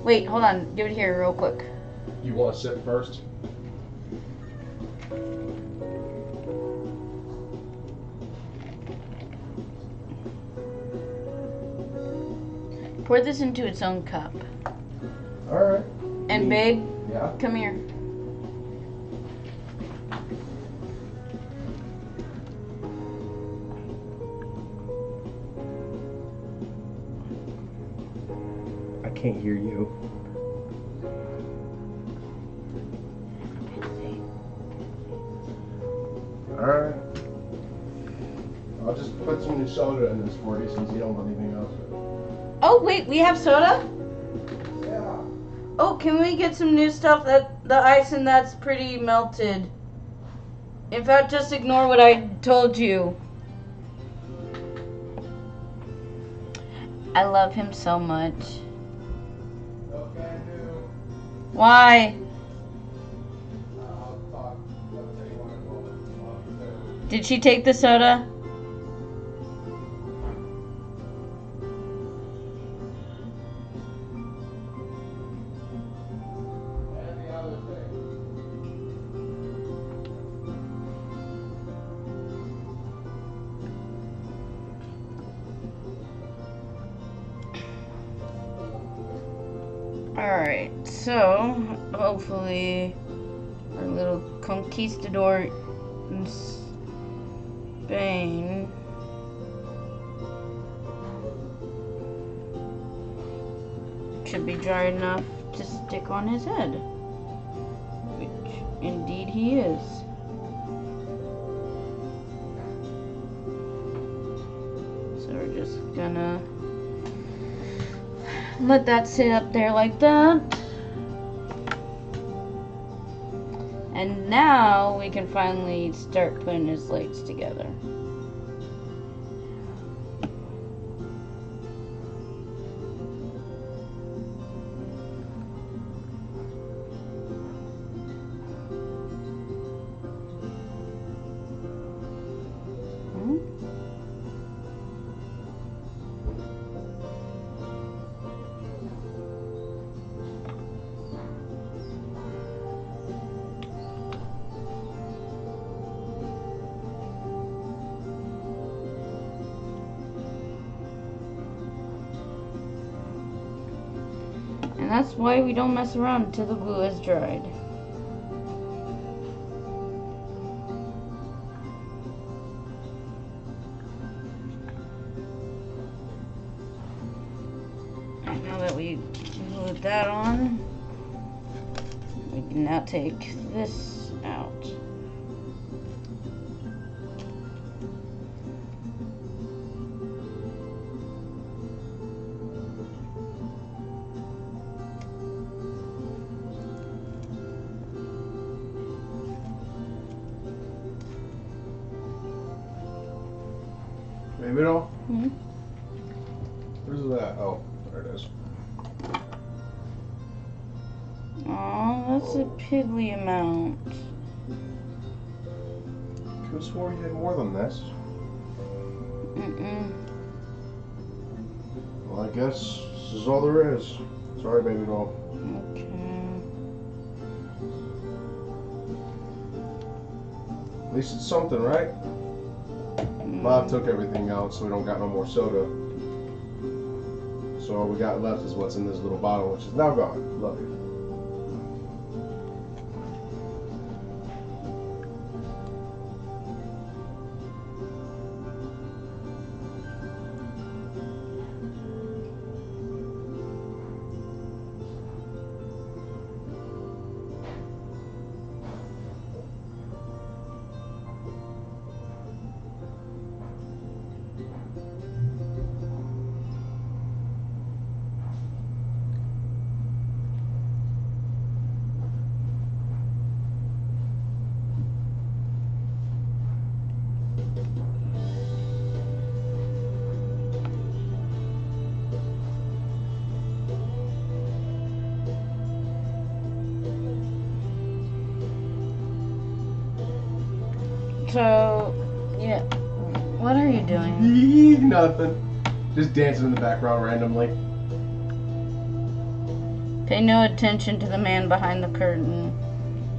Wait, hold on. Give it here real quick. You want to sip first? Pour this into its own cup. Alright. And babe, Yeah? come here. I can't hear you. Alright. I'll just put some new soda in this for you since you don't want anything else. Oh, wait, we have soda? Yeah. Oh, can we get some new stuff? That the ice in that's pretty melted. In fact, just ignore what I told you. I love him so much. Okay, do. Why? I'll talk. I'll tell you what I want. Did she take the soda? And the other thing. Alright, so hopefully our little conquistador in Spain should be dry enough to stick on his head, which indeed he is. So we're just gonna let that sit up there like that. And now we can finally start putting his legs together. And that's why we don't mess around until the glue is dried. And now that we glued that on, we can now take this out. Baby doll? Hmm? Where's that? Oh, there it is. Aw, that's a piddly amount. Could have swore you had more than this. Mm-mm. Well, I guess this is all there is. Sorry, baby doll. Okay. At least it's something, right? Bob took everything out, so we don't got no more soda. So all we got left is what's in this little bottle, which is now gone. Love you. So, yeah. What are you doing? Nothing. Just dancing in the background randomly. Pay no attention to the man behind the curtain.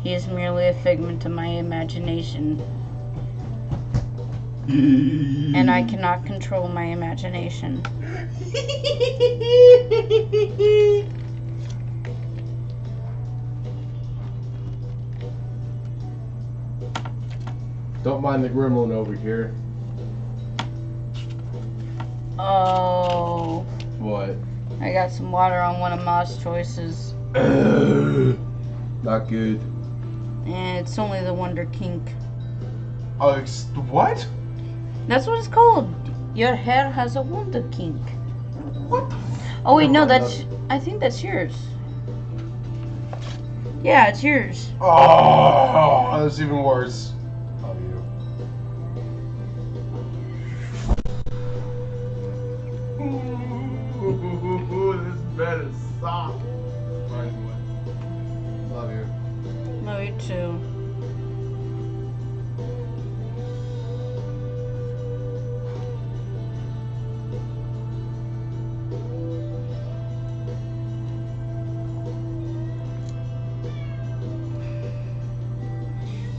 He is merely a figment of my imagination. And I cannot control my imagination. Don't mind the gremlin over here. Oh, What? I got some water on one of Ma's choices. Not good. And it's only the Wonder Kink. Oh, what? That's what it's called. Your hair has a Wonder Kink. What the Oh wait, no, Never that's... I think that's yours. Yeah, it's yours. Oh, that's even worse. Love you. Ooh, this bed is soft. Love you. No, you too.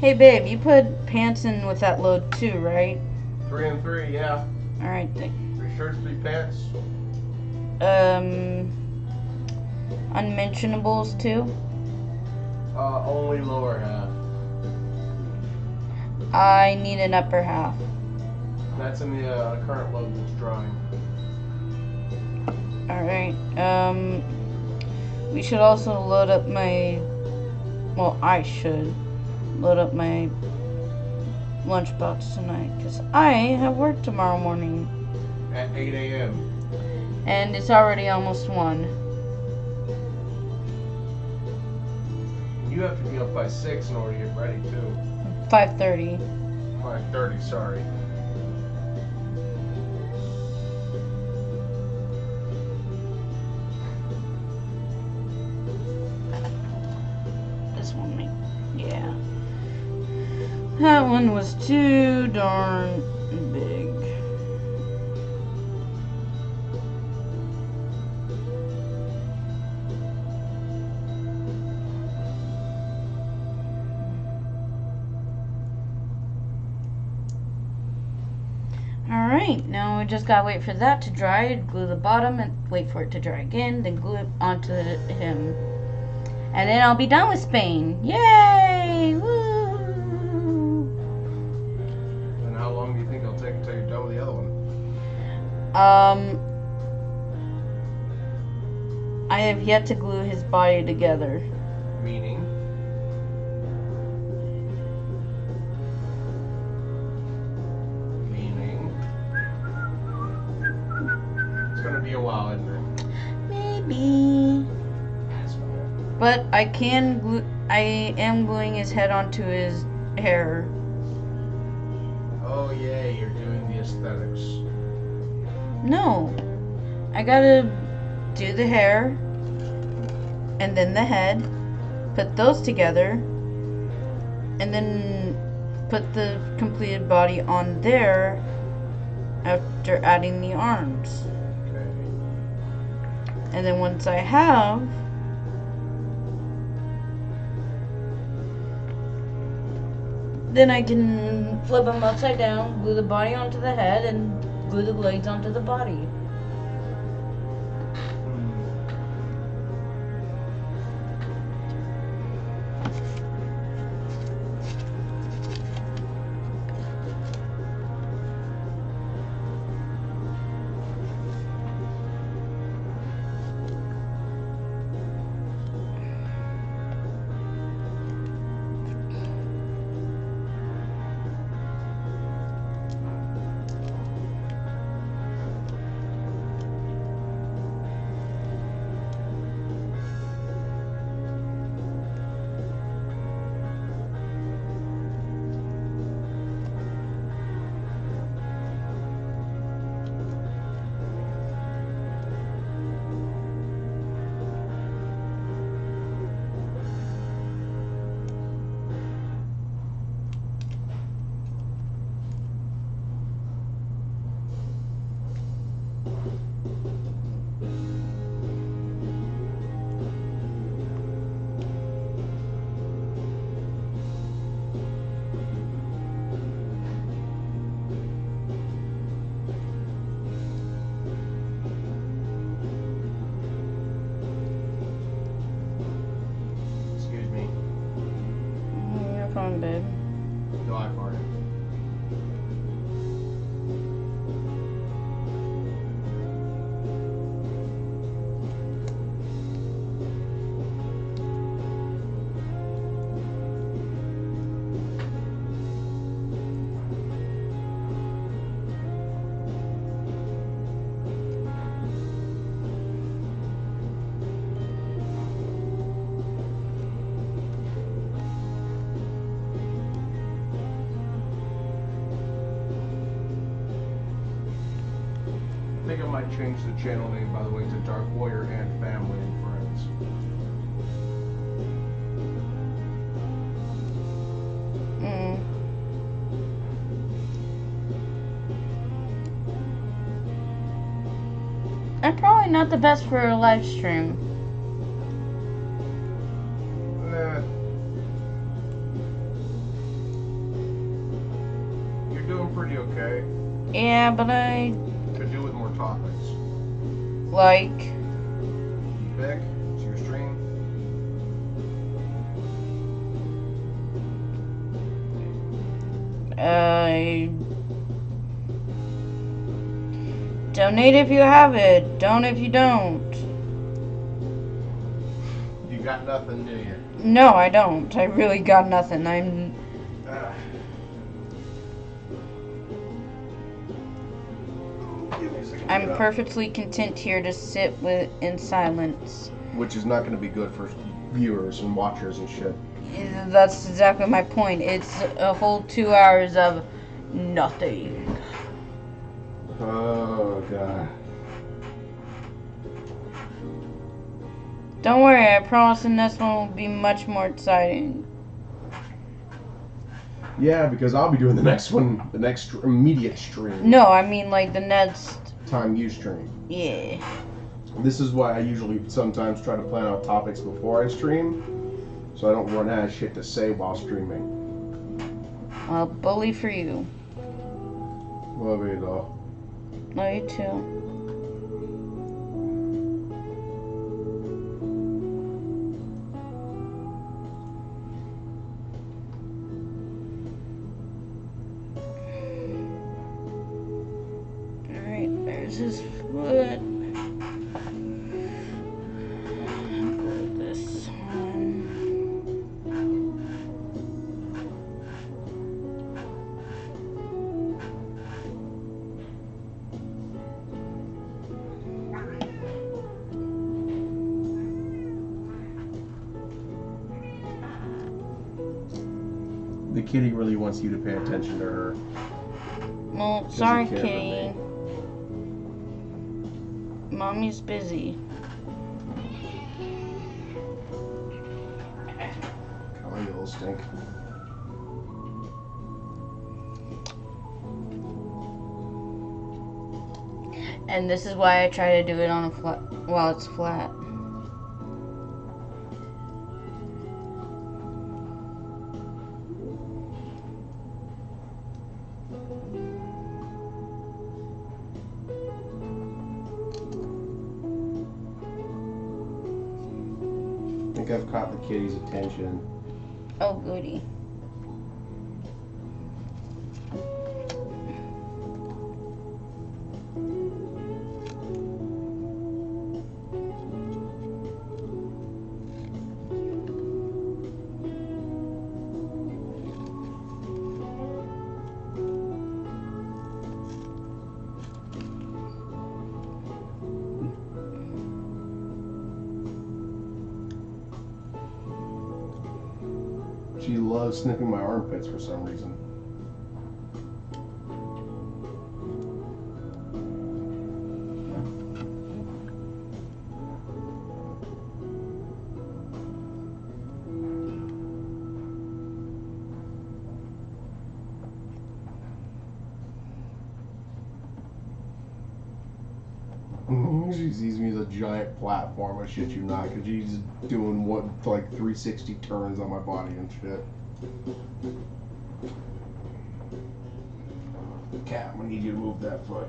Hey babe, you put pants in with that load too, right? 3 and 3, yeah. Alright, 3 shirts, 3 pants. Unmentionables too? Only lower half. I need an upper half. That's in the current load that's drying. Alright, we should also load up my... Well, I should load up my lunchbox tonight, because I have work tomorrow morning. At 8 a.m. And it's already almost 1. You have to be up by 6 in order to get ready, too. 5:30. 5:30, sorry. This one, yeah. That one was too darn big. Alright, now we just gotta wait for that to dry, glue the bottom, and wait for it to dry again, then glue it onto him. And then I'll be done with Spain. Yay! Woo! And how long do you think it'll take until you're done with the other one? I have yet to glue his body together. Meaning? It's gonna be a while, isn't it? Maybe. But I can glue. I am gluing his head onto his hair. Oh, yay, you're doing the aesthetics. No. I gotta do the hair and then the head, put those together, and then put the completed body on there after adding the arms. Okay. And then once I have, then I can flip them upside down, glue the body onto the head, and glue the legs onto the body. Excuse me. You're fine, babe. No, I farted. I think I might change the channel name, by the way, to Dark Warrior and Family and Friends. I'm probably not the best for a live stream. You're doing pretty okay. Yeah, but I Could do with more topics. like. Vic, it's your stream. Donate if you have it. Don't if you don't. You got nothing, do you? No, I don't. I really got nothing. Give me a second to I'm get up. perfectly content here to sit in silence. Which is not going to be good for viewers and watchers and shit. That's exactly my point. It's a whole 2 hours of nothing. Oh, God. Don't worry, I promise the next one will be much more exciting. Yeah, because I'll be doing the next one, the next immediate stream. No, I mean like the next. Time you stream. Yeah. This is why I usually sometimes try to plan out topics before I stream, so I don't run out of shit to say while streaming. Well, bully for you. Love you, though. Love you too. Alright, there's his foot. Put this on. The kitty really wants you to pay attention to her. Well, Doesn't sorry, care for kitty. me. Mommy's busy. Come on, you little stink. And this is why I try to do it on a flat while it's flat. I think I've caught the kitty's attention. Oh, goody. She loves sniffing my armpits for some reason. She sees me as a giant platform. I shit you not, because she's doing what, like 360 turns on my body and shit. Cat, I need you to move that foot.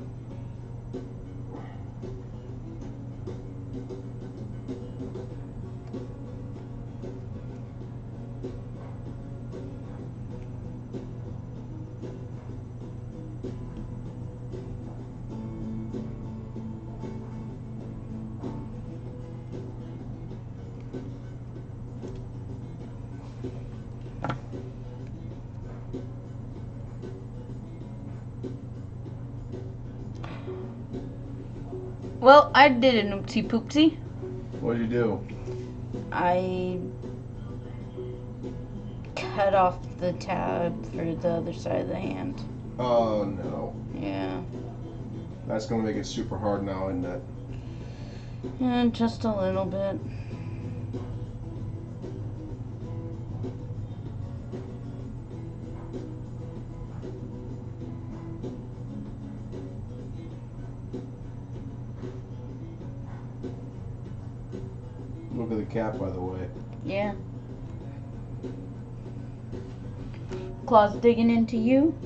Well, I did an oopsie poopsie. What'd you do? I cut off the tab for the other side of the hand. Oh no. Yeah. That's gonna make it super hard now, isn't it? Just a little bit. Look at the cat, by the way. Yeah. Claws digging into you?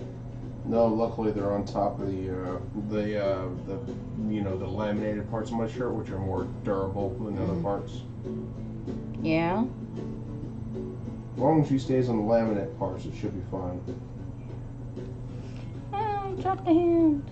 No, luckily they're on top of the you know, the laminated parts of my shirt, which are more durable than the other parts. Yeah. As long as she stays on the laminate parts, it should be fine. Oh, drop the hand.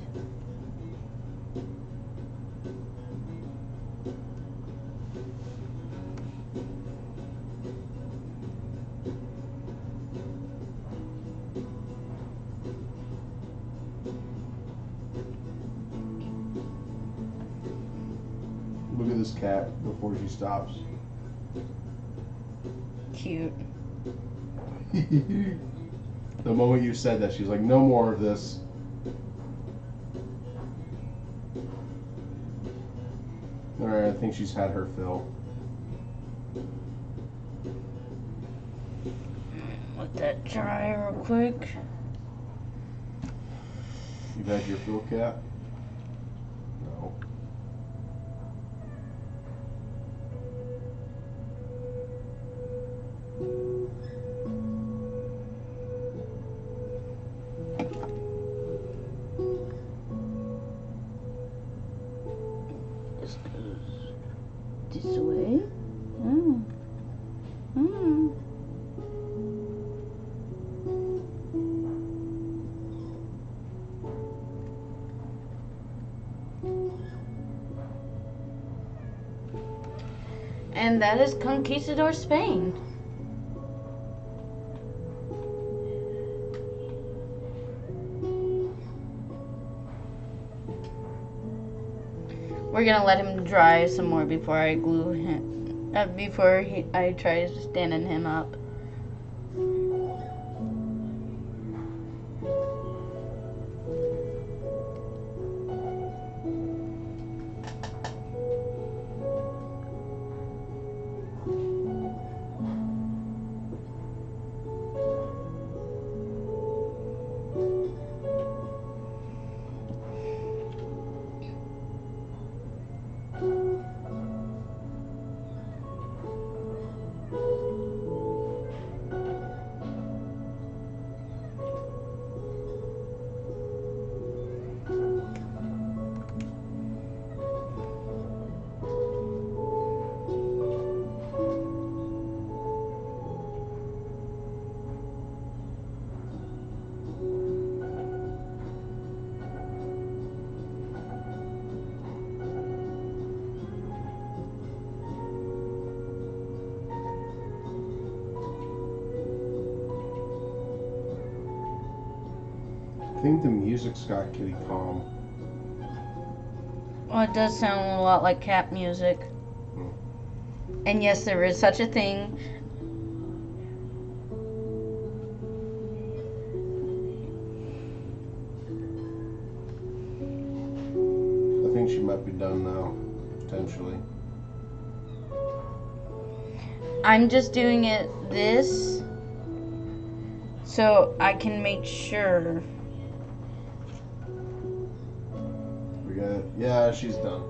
Look at this cat before she stops. Cute. The moment you said that, she's like, no more of this. Alright, I think she's had her fill. Let that dry real quick. You've had your fill, cat? No. This goes this way. Oh. Oh. And that is Conquistador Spain. We're gonna let him dry some more before I glue him. I try standing him up. think the music's got kitty calm. Well, it does sound a lot like cat music. And yes, there is such a thing. I think she might be done now, potentially. I'm just doing it this so I can make sure. We got, yeah, she's done.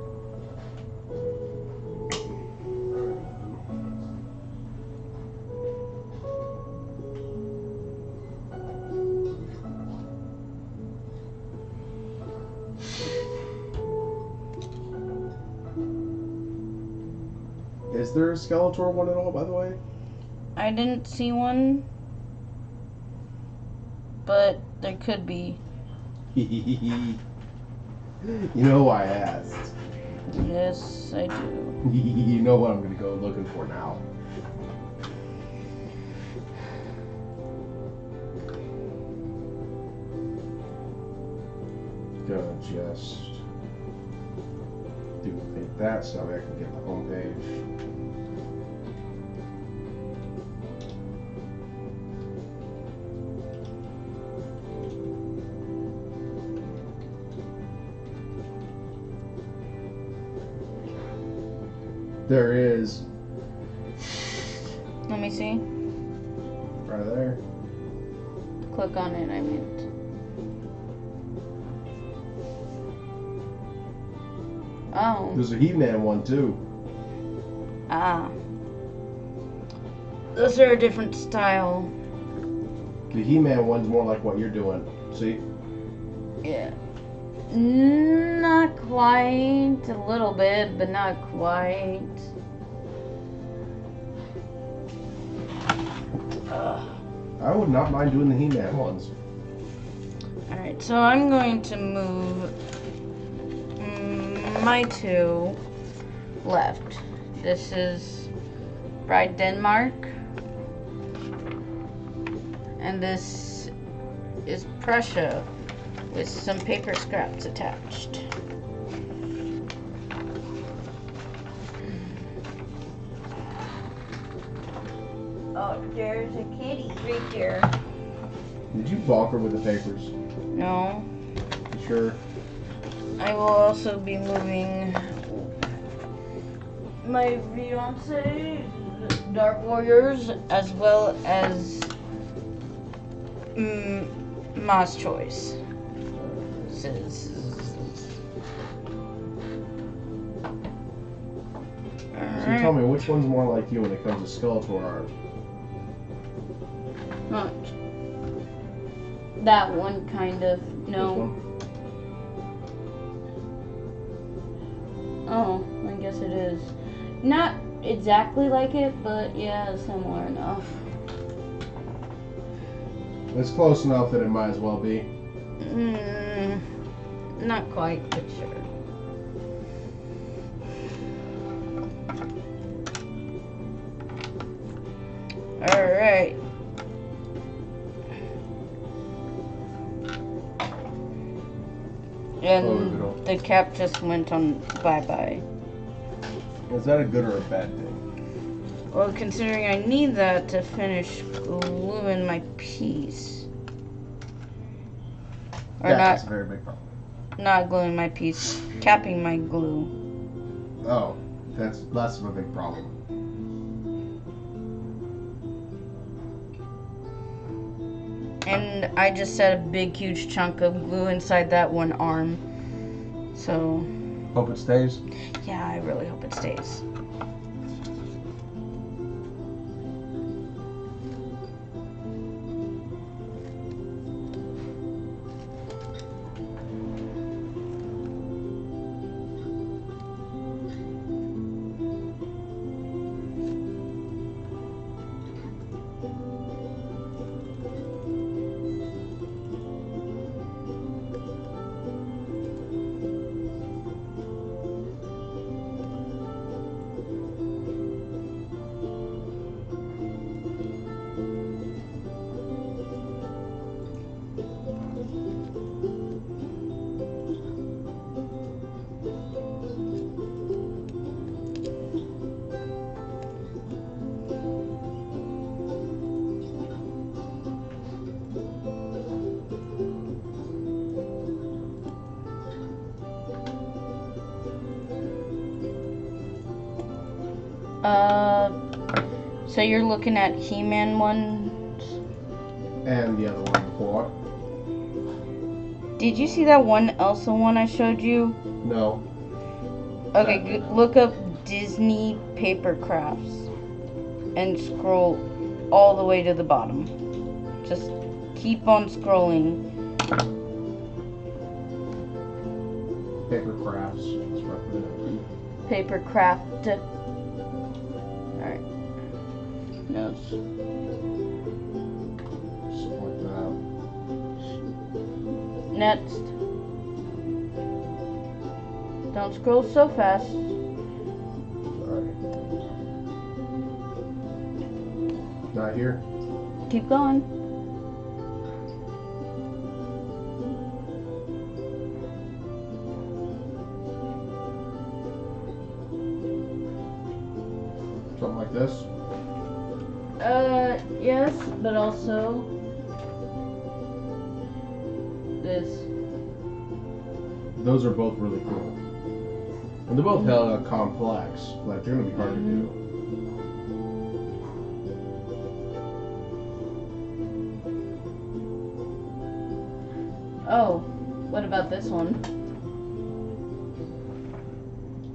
Is there a Skeletor one at all, by the way? I didn't see one, but there could be. You know why I asked. Yes, I do. You know what I'm going to go looking for now. Gonna just duplicate that so I can get the home page. There is. Let me see. Right there. Click on it, I meant. Oh. There's a He-Man one too. Ah. Those are a different style. The He-Man one's more like what you're doing. See? Yeah. Not quite. A little bit, but not quite. I would not mind doing the He-Man ones. Alright, so I'm going to move my two left. This is Bride Denmark. And this is Prussia with some paper scraps attached. Oh, there's a kitty right there. Did you bonk her with the papers? No. You sure? I will also be moving my fiance, Dark Warriors, as well as Ma's Choice. So you tell me, which one's more like you when it comes to Skeletor art? Not that one, kind of. No. This one? Oh, I guess it is. Not exactly like it, but yeah, similar enough. It's close enough that it might as well be. Not quite, but sure. Alright. And the cap just went on bye-bye. Is that a good or a bad thing? Well, considering I need that to finish gluing my piece. Or That's a very big problem. not gluing my piece, capping my glue. Oh, that's less of a big problem. And I just set a big, huge chunk of glue inside that one arm. So, Hope it stays. yeah, I really hope it stays. So you're looking at He-Man ones? And the other one before. Did you see that one Elsa one I showed you? No. Okay, Sadly, no. look up Disney paper crafts and scroll all the way to the bottom. Just keep on scrolling. Paper crafts. Let's rough it up. Paper craft. Alright. No. Something like that. Next. Don't scroll so fast. Sorry. Not here. Keep going. Something like this. Yes, but also this. Those are both really cool. And they're both hella complex. Like, they're gonna be hard to do. Oh, what about this one?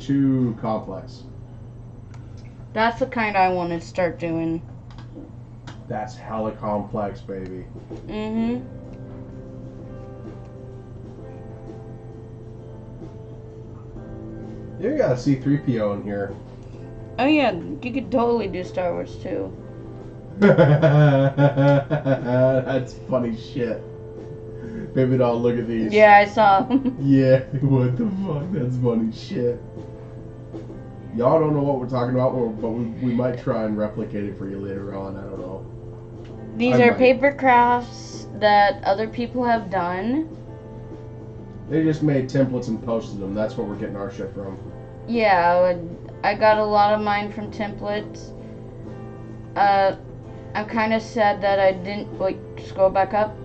Too complex. That's the kind I want to start doing. That's hella complex, baby. Mm-hmm. You got a C-3PO in here. Oh yeah, you could totally do Star Wars too. That's funny shit. Baby doll, look at these. Yeah, I saw. Yeah, what the fuck? That's funny shit. Y'all don't know what we're talking about, but we might try and replicate it for you later on. I don't know. These I are might. paper crafts that other people have done. They just made templates and posted them. That's where we're getting our shit from. Yeah, I got a lot of mine from templates. I'm kind of sad that I didn't. Wait, scroll back up.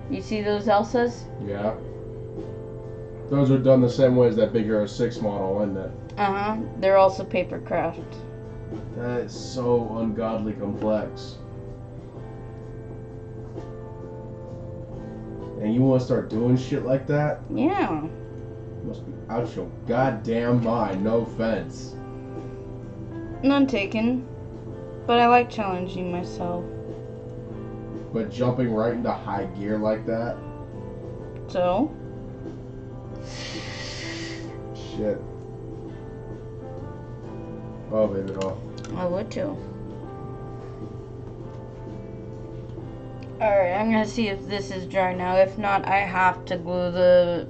You see those Elsas? Yeah. Those are done the same way as that Big Hero 6 model, isn't it? Uh-huh. They're also paper craft. That is so ungodly complex. And you want to start doing shit like that? Yeah. Must be out your goddamn mind. No offense. None taken. But I like challenging myself. But jumping right into high gear like that? So? Shit. Oh, baby doll. I would too. Alright, I'm gonna see if this is dry now. If not, I have to glue the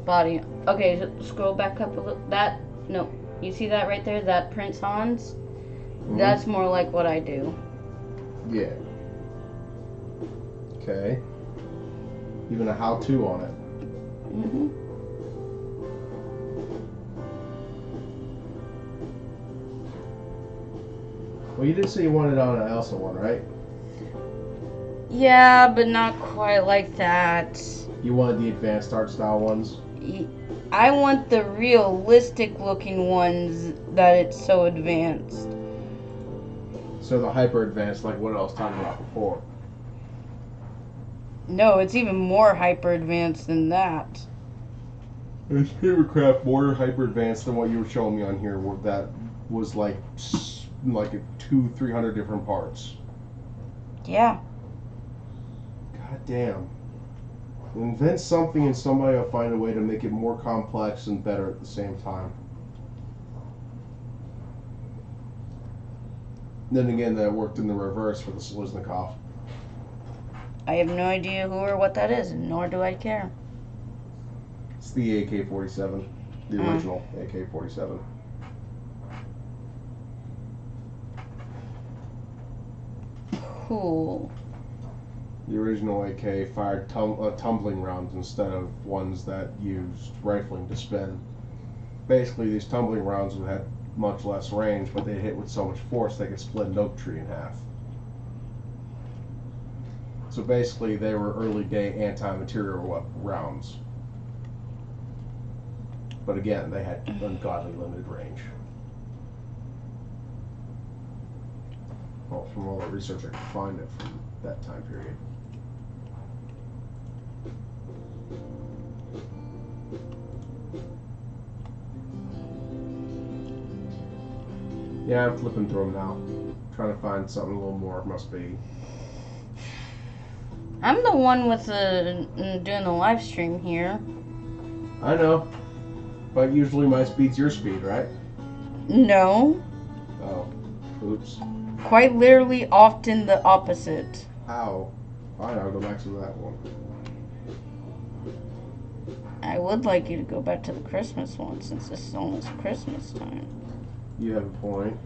body. Okay, so scroll back up a little. That, no. You see that right there? That Prince Hans? Mhm. That's more like what I do. Yeah. Okay. Even a how-to on it. Mm-hmm. Well, you did say you wanted on an Elsa one, right? Yeah, but not quite like that. You wanted the advanced art style ones? I want the realistic looking ones that it's so advanced. So the hyper advanced, like what I was talking about before. No, it's even more hyper advanced than that. There's papercraft more hyper advanced than what you were showing me on here, where that was like a 200-300 different parts. Yeah. God damn. Invent something and somebody will find a way to make it more complex and better at the same time. Then again, that worked in the reverse for the Seliznikov. I have no idea who or what that is, nor do I care. It's the AK-47, the original AK-47. Cool. The original AK fired tumbling rounds instead of ones that used rifling to spin. Basically, these tumbling rounds had much less range, but they hit with so much force they could split an oak tree in half. So basically, they were early day anti-material rounds. But again, they had ungodly limited range. Well, from all the research I could find it from that time period. Yeah, I'm flipping through them now. Trying to find something a little more. Must be. I'm the one with the doing the live stream here. I know. But usually my speed's your speed, right? No. Oh. Oops. Quite literally often the opposite. Ow. Fine, I'll go back to that one. I would like you to go back to the Christmas one since this is almost Christmas time. You have a point.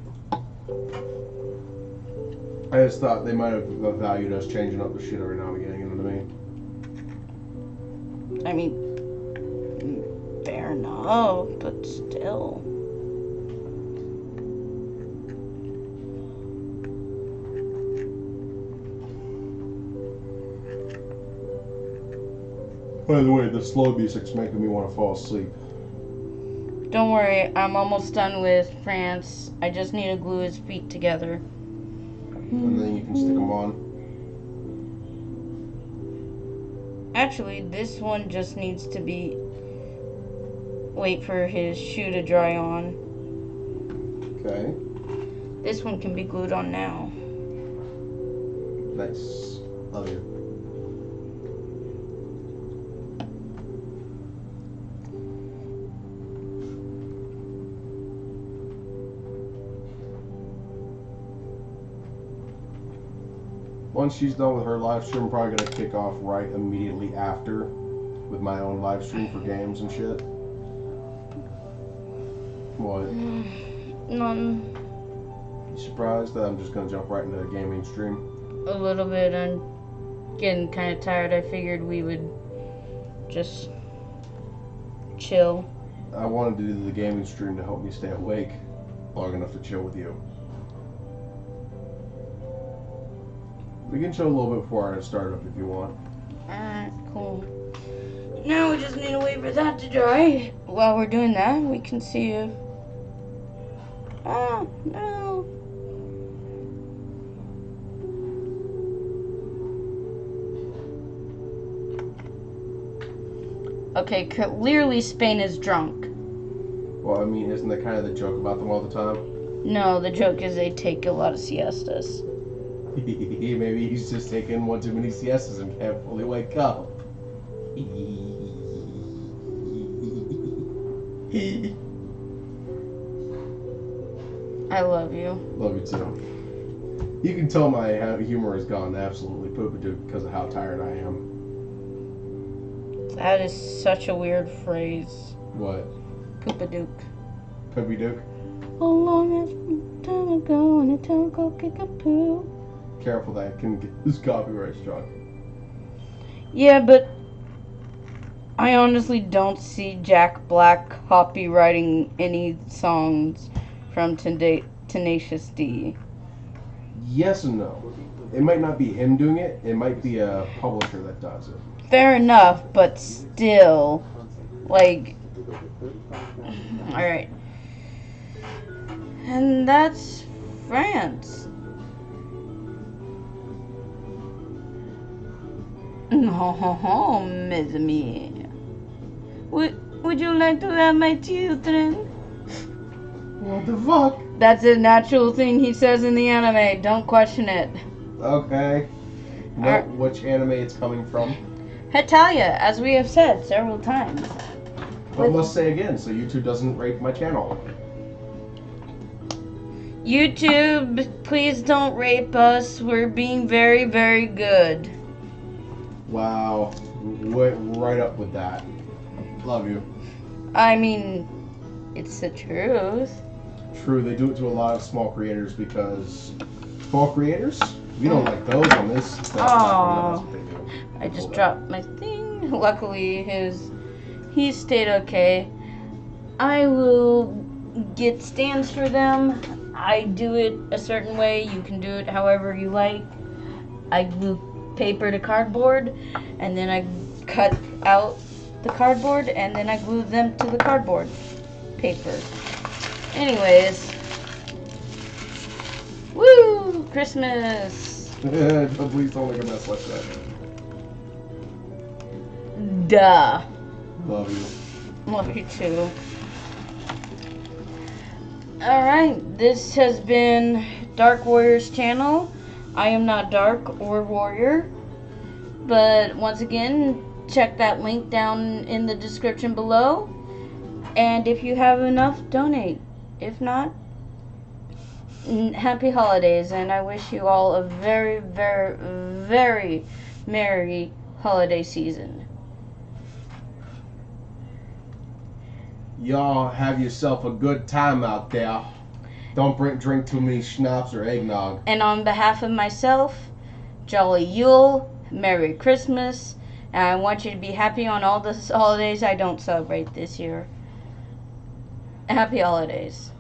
I just thought they might have valued us changing up the shit every now and again, you know what I mean? I mean, fair enough, but still. By the way, the slow music's making me want to fall asleep. Don't worry, I'm almost done with France. I just need to glue his feet together. And then you can stick them on. Actually, this one just needs to be... Wait for his shoe to dry on. Okay. This one can be glued on now. Nice. Love you. Once she's done with her live stream, I'm probably gonna kick off right immediately after with my own live stream for games and shit. What? None. You surprised that I'm just gonna jump right into a gaming stream? A little bit. I'm getting kind of tired. I figured we would just chill. I wanted to do the gaming stream to help me stay awake long enough to chill with you. We can chill a little bit before I start up if you want. Alright, cool. Now we just need to wait for that to dry. While we're doing that, we can see if... Oh, no. Okay, clearly Spain is drunk. Well, I mean, isn't that kind of the joke about them all the time? No, the joke is they take a lot of siestas. Maybe he's just taking one too many siestas and can't fully wake up. I love you. Love you too. You can tell my humor has gone absolutely poop-a-doop because of how tired I am. That is such a weird phrase. What? Poopadook. Poopy-dook? A long ass time ago in a town called Kickapoo. Careful, that can get this copyright struck. Yeah, but I honestly don't see Jack Black copywriting any songs from Tenacious D. Yes and no. It might not be him doing it. It might be a publisher that does it. Fair enough, but still, like, alright. And that's France. No, mes amis. Would you like to have my children? What the fuck? That's a natural thing he says in the anime. Don't question it. Okay. Note which anime it's coming from. Hetalia, as we have said several times. But must say again, so YouTube doesn't rape my channel. YouTube, please don't rape us. We're being very, very good. Wow. Went right up with that. Love you. I mean, it's the truth. True, they do it to a lot of small creators because small creators? We don't like those on this. That's Aww. what they do. I just dropped my thing. Luckily, he stayed okay. I will get stands for them. I do it a certain way. You can do it however you like. I glue paper to cardboard, and then I cut out the cardboard, and then I glue them to the cardboard paper. Anyways, woo! Christmas. Please don't make a mess like that. Duh. Love you. Love you too. Alright, this has been Dark Warriors channel. I am not dark or warrior. But once again, check that link down in the description below. And if you have enough, donate. If not, happy holidays. And I wish you all a very, very, very merry holiday season. Y'all have yourself a good time out there. Don't drink too many schnapps or eggnog. And on behalf of myself, Jolly Yule, Merry Christmas, and I want you to be happy on all the holidays I don't celebrate this year. Happy holidays.